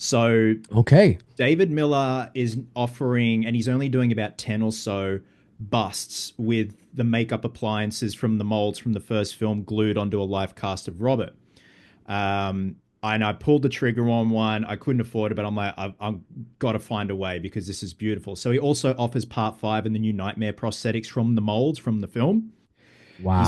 So Okay. David Miller is offering, and he's only doing about 10 or so busts with the makeup appliances from the molds from the first film glued onto a live cast of Robert. And I pulled the trigger on one. I couldn't afford it, but I'm like, I've got to find a way because this is beautiful. So he also offers part five and the new Nightmare prosthetics from the molds from the film. Wow.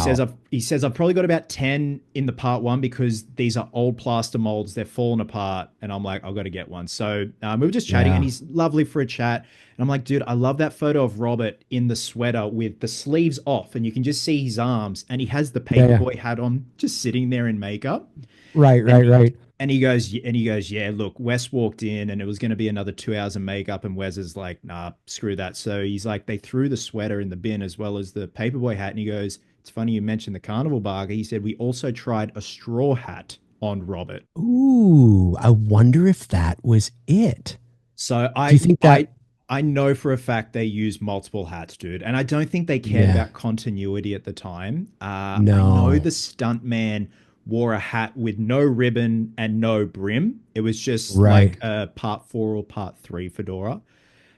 He says I've probably got about 10 in the part one because these are old plaster molds. They're falling apart. And I'm like, I've got to get one. So we were just chatting and Yeah. he's lovely for a chat. And I'm like, dude, I love that photo of Robert in the sweater with the sleeves off and you can just see his arms and he has the Yeah. Yeah. paperboy hat on, just sitting there in makeup. Right. And Right. Right. yeah, look, Wes walked in and it was going to be another 2 hours of makeup. And Wes is like, nah, screw that. So he's like, they threw the sweater in the bin as well as the paperboy hat. And he goes, it's funny you mentioned the carnival barker. He said, we also tried a straw hat on Robert. Ooh, I wonder if that was it. So Do you think that? I know for a fact they used multiple hats, dude, and I don't think they cared Yeah. about continuity at the time. I know No. the stuntman wore a hat with no ribbon and no brim. It was just like Right. a part four or part three fedora.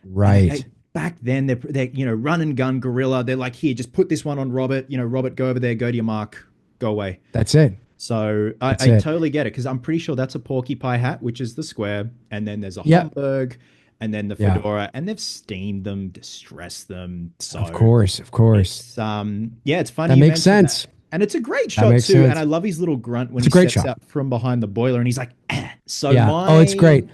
And Right. back then, they're run and gun gorilla. They're like, here, just put this one on Robert. Robert, go over there, go to your mark, go away. That's it. So That's I it. totally get it because I'm pretty sure that's a porky pie hat, which is the square, and then there's a Yeah. Homburg, and then the Yeah. fedora, and they've steamed them, distressed them. Of So course. Of course. it's yeah, it's funny That you makes mentioned that, sense. and it's a great That shot makes too. And sense. I love his little grunt when It's a he great steps shot. out from behind the boiler, and he's like, so Yeah. Oh, it's my great.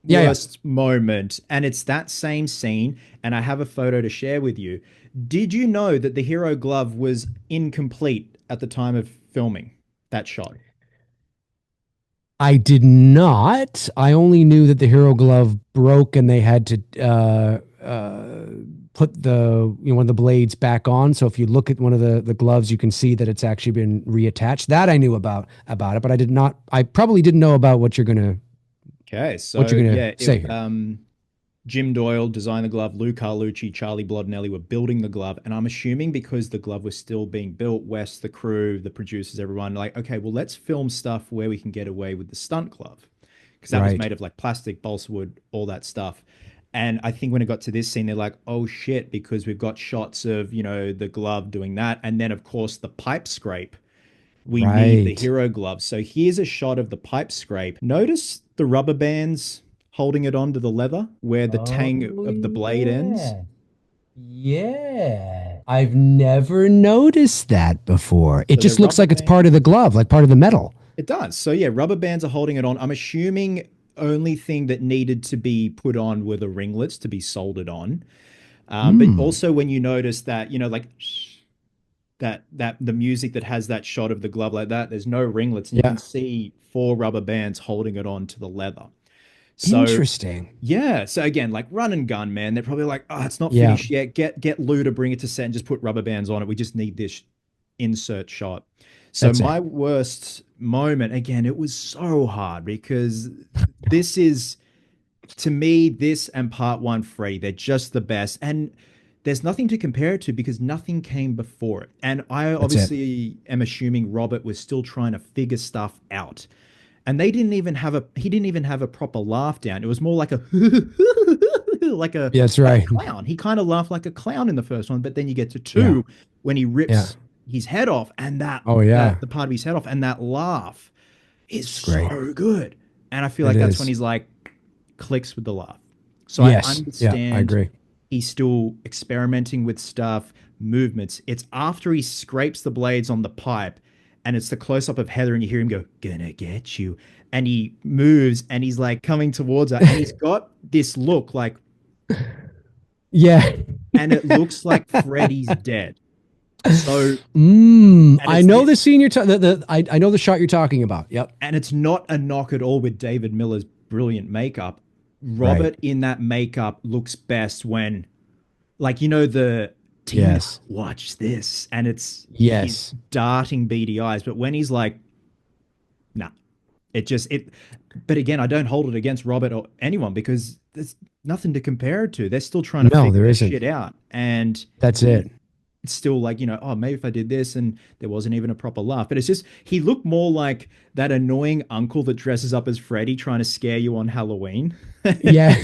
Yeah. Yeah. worst moment, and it's that same scene, and I have a photo to share with you. Did you know that the hero glove was incomplete at the time of filming that shot? I did not. I only knew that the hero glove broke and they had to put one of the blades back on. So if you look at one of the gloves, you can see that it's actually been reattached. That I knew about it, but I did not. I probably didn't know about Okay, what so you're gonna yeah, say here. Jim Doyle designed the glove. Lou Carlucci, Charlie Blodnelli were building the glove, and I'm assuming because the glove was still being built, Wes, the crew, the producers, everyone, like, okay, well, let's film stuff where we can get away with the stunt glove because that was Right. made of like plastic, balsa wood, all that stuff. And I think when it got to this scene, they're like, oh shit, because we've got shots of the glove doing that, and then of course the pipe scrape, we need the Right. hero glove. So here's a shot of the pipe scrape. Notice the rubber bands holding it onto the leather where the tang Oh of the blade ends. yeah. Yeah. I've never noticed that before. It So they're just looks rubber like it's part of bands. the glove, like part of the metal. It does. So yeah, rubber bands are holding it on. I'm assuming only thing that needed to be put on were the ringlets to be soldered on. But Hmm. also when you notice that, like that the music that has that shot of the glove like that, there's no ringlets, and you can Yeah. see four rubber bands holding it on to the leather. So Interesting. yeah, so again, like run and gun, man. They're probably like, oh, it's not Yeah. finished yet. Get Lou to bring it to set and just put rubber bands on it. We just need this insert shot. So That's it. my worst moment, again, it was so hard because this is to me, this and part one, Freddy, they're just the best. And there's nothing to compare it to because nothing came before it. And I That's it. obviously am assuming Robert was still trying to figure stuff out. And he didn't even have a proper laugh down. It was more like a like a Yeah, that's like a right. clown. He kind of laughed like a clown in the first one, but then you get to Yeah. two when he Yeah. rips his head off and Oh yeah. the part of his head off and that laugh is It's great. so good. And I feel It like that's when is. he's like clicks with the laugh. So I Yes. Yeah, I understand agree. he's still experimenting with stuff, movements. It's after he scrapes the blades on the pipe and it's the close up of Heather and you hear him go, gonna get you. And he moves and he's like coming towards her and he's got this look like, Yeah. and it looks like Freddy's dead. So, and I it's know the, the scene you're talking. I know the shot you're talking about. Yep. and it's not a knock at all with David Miller's brilliant makeup. Right. Robert in that makeup looks best when, like, the Tina, Yes. watch this, and it's he's Yes. darting beady eyes, but when he's like, nah, it just it. But again, I don't hold it against Robert or anyone because there's nothing to compare it to. They're still trying to No, figure there their isn't. shit out, and That's it. it's still like, oh, maybe if I did this and there wasn't even a proper laugh. But it's just, he looked more like that annoying uncle that dresses up as Freddy trying to scare you on Halloween. Yeah.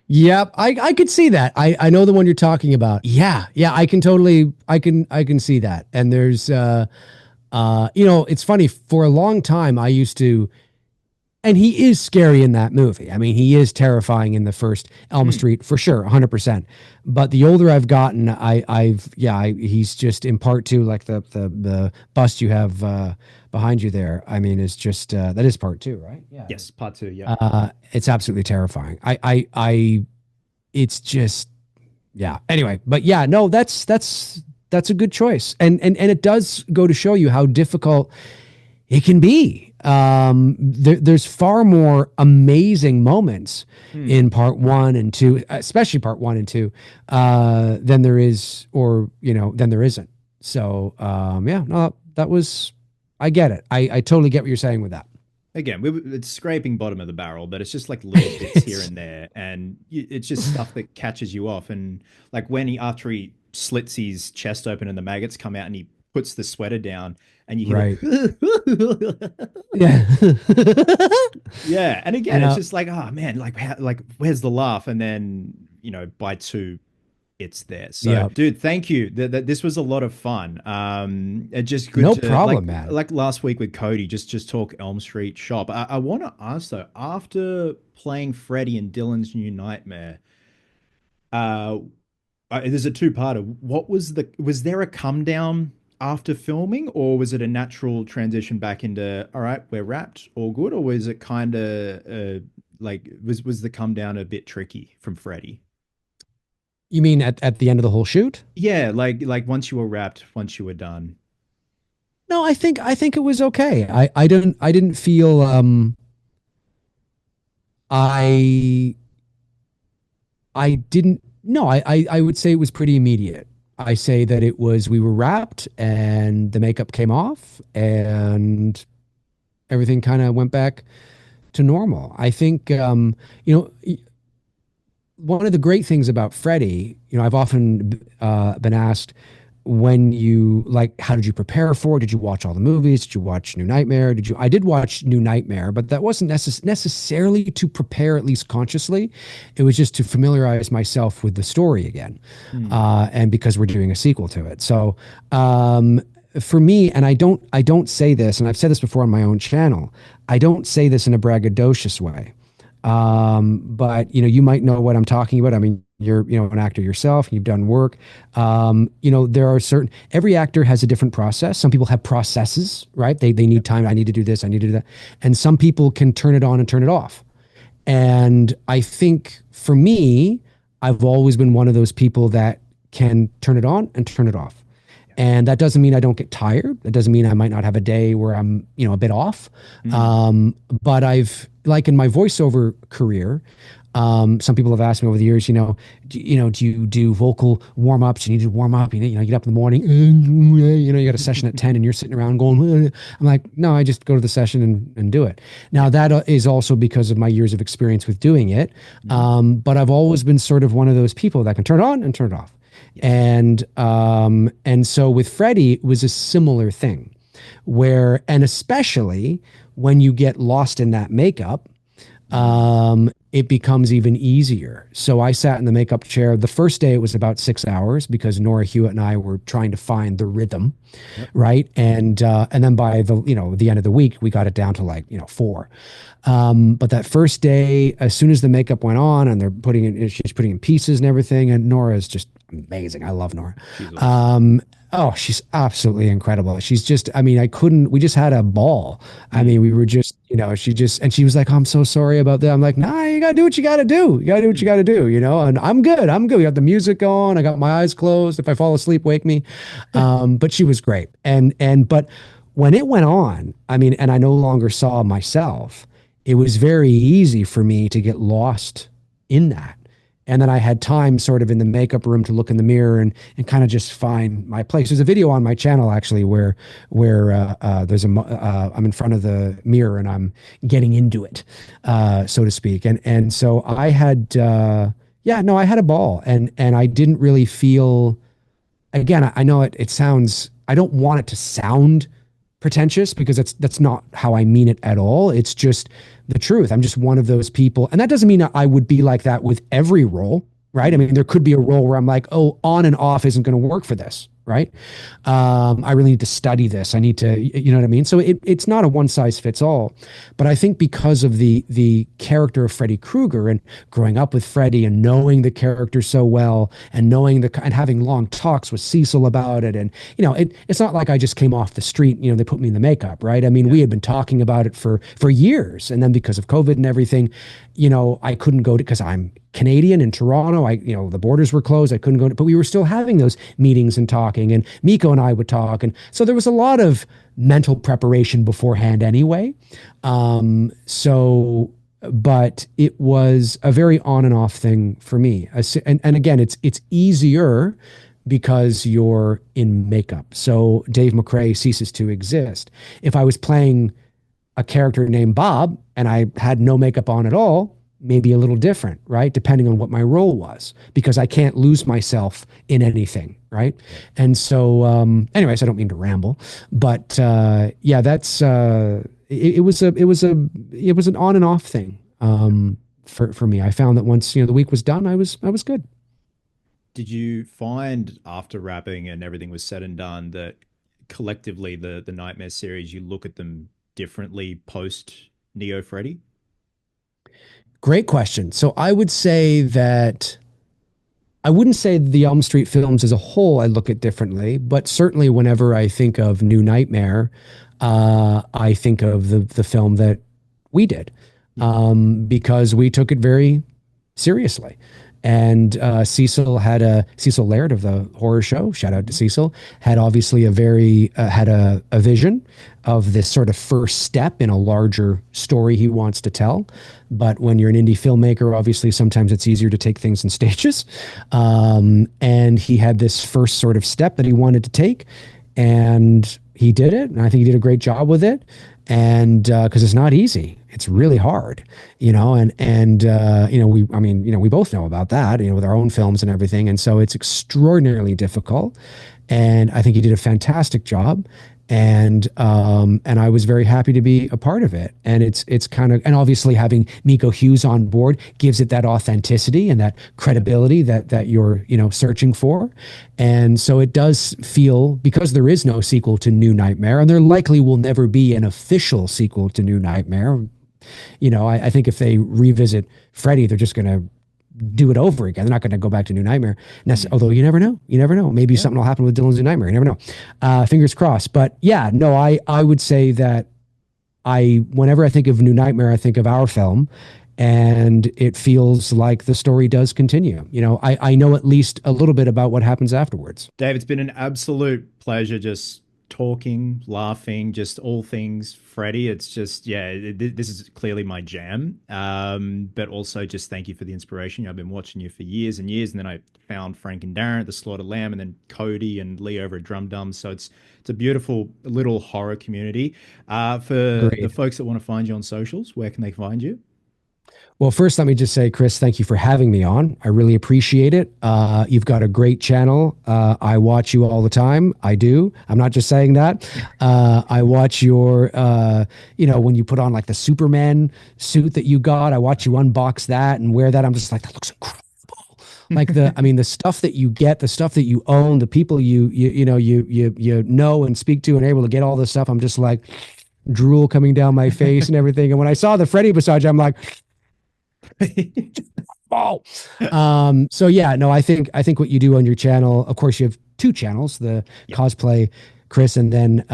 Yep. I could see that. I know the one you're talking about. Yeah. Yeah. I can totally. I can see that. And there's it's funny. For a long time, I used to. And he is scary in that movie. I mean, he is terrifying in the first Elm Hmm. Street for sure, 100%. But the older I've gotten, he's just in part two, like the bust you have behind you there. I mean, is just that is part two, right? Yeah. Yes, part two. Yeah. It's absolutely terrifying. It's just, yeah. Anyway, but yeah, no, that's a good choice, and it does go to show you how difficult It can be. There's far more amazing moments Hmm. in part one and two, especially part one and two, than there is, or than there isn't. So yeah, no, that was. I get it. I totally get what you're saying with that. Again, it's scraping bottom of the barrel, but it's just like little bits here and there, and it's just stuff that catches you off. And like when after he slits his chest open and the maggots come out, and he puts the sweater down, and you hear Right. the Yeah. yeah. And again, and it's just like, oh man, like where's the laugh? And then by two, it's there. So, yeah. dude, thank you. This was a lot of fun. It's just good No to problem, man. like last week with Cody, just talk Elm Street shop. I want to ask though, after playing Freddy in Dylan's New Nightmare, uh, there's a two-parter. Was there a come down after filming, or was it a natural transition back into all right, we're wrapped, all good, or was it kind of like was the come down a bit tricky from Freddy? You mean at the end of the whole shoot? Yeah, like once you were wrapped, once you were done. No, I think it was okay. I didn't feel I I didn't no, I would say it was pretty immediate. I say that it was we were wrapped and the makeup came off and everything kind of went back to normal. I think one of the great things about Freddie, I've often been asked, when you like, how did you prepare for it? Did you watch all the movies? Did you watch New Nightmare? I did watch New Nightmare, but that wasn't necessarily to prepare, at least consciously. It was just to familiarize myself with the story again. Hmm. And because we're doing a sequel to it. So, for me, and I don't say this, and I've said this before on my own channel, I don't say this in a braggadocious way. But you might know what I'm talking about. I mean, you're an actor yourself, and you've done work. There are every actor has a different process. Some people have processes, right? They need time. I need to do this. I need to do that. And some people can turn it on and turn it off. And I think for me, I've always been one of those people that can turn it on and turn it off. And that doesn't mean I don't get tired. That doesn't mean I might not have a day where I'm, a bit off. Hmm. But I've, like in my voiceover career, some people have asked me over the years, do you do vocal warm ups? You need to warm up. You get up in the morning, you got a session at 10 and you're sitting around going, I'm like, no, I just go to the session and do it. Now, that is also because of my years of experience with doing it. Hmm. But I've always been sort of one of those people that can turn it on and turn it off. Yeah. And so with Freddie, it was a similar thing where, and especially when you get lost in that makeup, Hmm. it becomes even easier. So I sat in the makeup chair. The first day it was about 6 hours because Nora Hewitt and I were trying to find the rhythm, Yep. right? And then by the end of the week, we got it down to like 4. But that first day, as soon as the makeup went on and she's putting in pieces and everything, and Nora is just amazing. I love Nora. She's awesome. Oh, she's absolutely incredible. She's just, I mean, we just had a ball. I Hmm. mean, we were just, and she was like, oh, I'm so sorry about that. I'm like, nah, you gotta do what you gotta do. You gotta do what you Hmm. gotta do, and I'm good. I'm good. We got the music on. I got my eyes closed. If I fall asleep, wake me. But she was great. But when it went on, I mean, and I no longer saw myself, it was very easy for me to get lost in that. And then I had time sort of in the makeup room to look in the mirror and kind of just find my place. There's a video on my channel actually where I'm in front of the mirror and I'm getting into it, so to speak. And so I had yeah, no, I had a ball and I didn't really feel, again, I know it sounds, I don't want it to sound pretentious because that's not how I mean it at all. It's just the truth. I'm just one of those people. And that doesn't mean that I would be like that with every role, right? I Hmm. mean, there could be a role where I'm like, oh, on and off isn't going to work for this, right? I really need to study this. I need to, you know what I mean? So it's not a one size fits all. But I think because of the character of Freddy Krueger and growing up with Freddy and knowing the character so well and knowing and having long talks with Cecil about it. And, it's not like I just came off the street, they put me in the makeup, right? I mean, Yeah. we had been talking about it for years. And then because of COVID and everything, I couldn't go to, because I'm Canadian in Toronto. The borders were closed. I couldn't go, but we were still having those meetings and talking. And Miko and I would talk, and so there was a lot of mental preparation beforehand, anyway. But it was a very on and off thing for me. And again, it's easier because you're in makeup. So Dave McRae ceases to exist. If I was playing a character named Bob and I had no makeup on at all, maybe a little different, right? Depending on what my role was, because I can't lose myself in anything, right? And so, anyways, I don't mean to ramble, but yeah, that's it was an on and off thing for me. I found that once the week was done, I was good. Did you find after wrapping and everything was said and done that collectively the Nightmare series, you look at them differently post Neo Freddy? Great question. So I would say that I wouldn't say the Elm Street films as a whole I look at differently, but certainly whenever I think of New Nightmare, I think of the film that we did, because we took it very seriously. And Cecil Laird of the horror show, shout out to Cecil, had obviously had a vision of this sort of first step in a larger story he wants to tell. But when you're an indie filmmaker, obviously sometimes it's easier to take things in stages. And he had this first sort of step that he wanted to take, and he did it. And I think he did a great job with it. And because it's not easy, it's really hard, we both know about that, with our own films and everything. And so it's extraordinarily difficult. And I think he did a fantastic job. And I was very happy to be a part of it. And it's kind of, and obviously having Miko Hughes on board gives it that authenticity and that credibility that you're searching for. And so it does feel, because there is no sequel to New Nightmare, and there likely will never be an official sequel to New Nightmare. I think if they revisit Freddy, they're just going to do it over again. They're not going to go back to New Nightmare. Although you never know. You never know. Maybe something will happen with Dylan's New Nightmare. You never know. Fingers crossed. But yeah, no, I would say that whenever I think of New Nightmare, I think of our film, and it feels like the story does continue. I know at least a little bit about what happens afterwards. Dave, it's been an absolute pleasure just talking, laughing, just all things Freddy. It's just, yeah, this is clearly my jam. But also just thank you for the inspiration. I've been watching you for years and years, and then I found Frank and Darren at the Slaughtered Lamb, and then Cody and Lee over at Drum Dum. So it's a beautiful little horror community. For Great. the folks that want to find you on socials, where can they find you? Well, first, let me just say, Chris, thank you for having me on. I really appreciate it. You've got a great channel. I watch you all the time. I do. I'm not just saying that. I watch your, when you put on like the Superman suit that you got, I watch you unbox that and wear that. I'm just like, that looks incredible. Like the stuff that you get, the stuff that you own, the people you know and speak to and are able to get all this stuff. I'm just like drool coming down my face and everything. And when I saw the Freddy massage, I'm like, oh. So yeah, no, I think what you do on your channel, of course you have two channels, the cosplay Chris, and then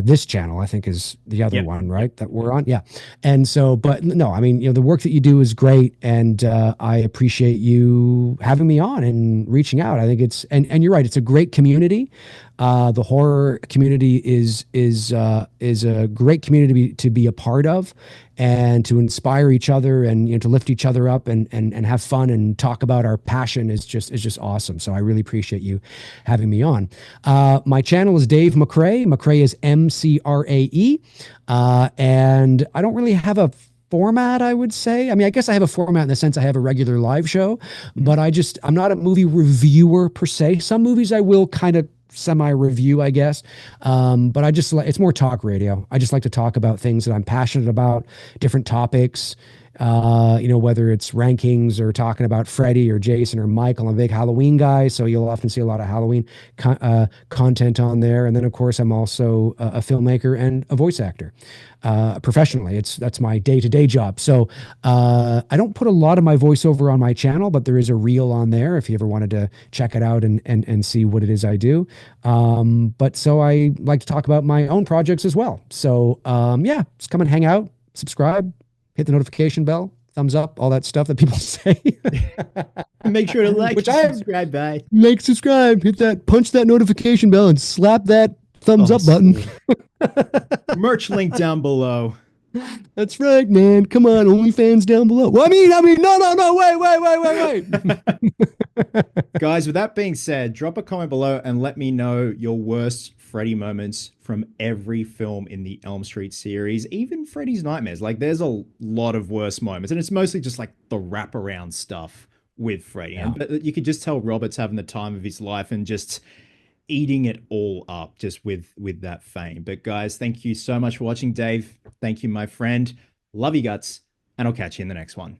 this channel I think is the other one, right? That we're on. Yeah. And so, but no, I mean, the work that you do is great, and I appreciate you having me on and reaching out. I think it's, and you're right, it's a great community. The horror community is a great community to be a part of, and to inspire each other, and to lift each other up, and have fun and talk about our passion is just awesome. So I really appreciate you having me on. My channel is Dave McRae. McRae is MCRAE, and I don't really have a format, I would say. I mean, I guess I have a format in the sense I have a regular live show, but I'm not a movie reviewer per se. Some movies I will kind of semi-review, I guess. But I just like, it's more talk radio. I just like to talk about things that I'm passionate about, different topics, whether it's rankings or talking about Freddy or Jason or Michael. I'm a big Halloween guy, so you'll often see a lot of Halloween content on there. And then, of course, I'm also a filmmaker and a voice actor. Professionally, that's my day-to-day job. So I don't put a lot of my voiceover on my channel, but there is a reel on there if you ever wanted to check it out and see what it is I do. But so I like to talk about my own projects as well. So yeah, just come and hang out, subscribe, hit the notification bell. thumbs up, all that stuff that people say. Make sure to like Which and I subscribe. Bye. make, subscribe, hit that, punch that notification bell, and slap that thumbs Oh, up button. merch link down below. That's right, man. Come on, OnlyFans down below. Well, no, wait. Guys, with that being said, drop a comment below and let me know your worst Freddy moments from every film in the Elm Street series, even Freddy's Nightmares. Like, there's a lot of worst moments, and it's mostly just like the wraparound stuff with Freddy. Yeah. But you could just tell Robert's having the time of his life and just eating it all up just with that fame. But guys, thank you so much for watching. Dave, thank you, my friend. Love you guts, and I'll catch you in the next one.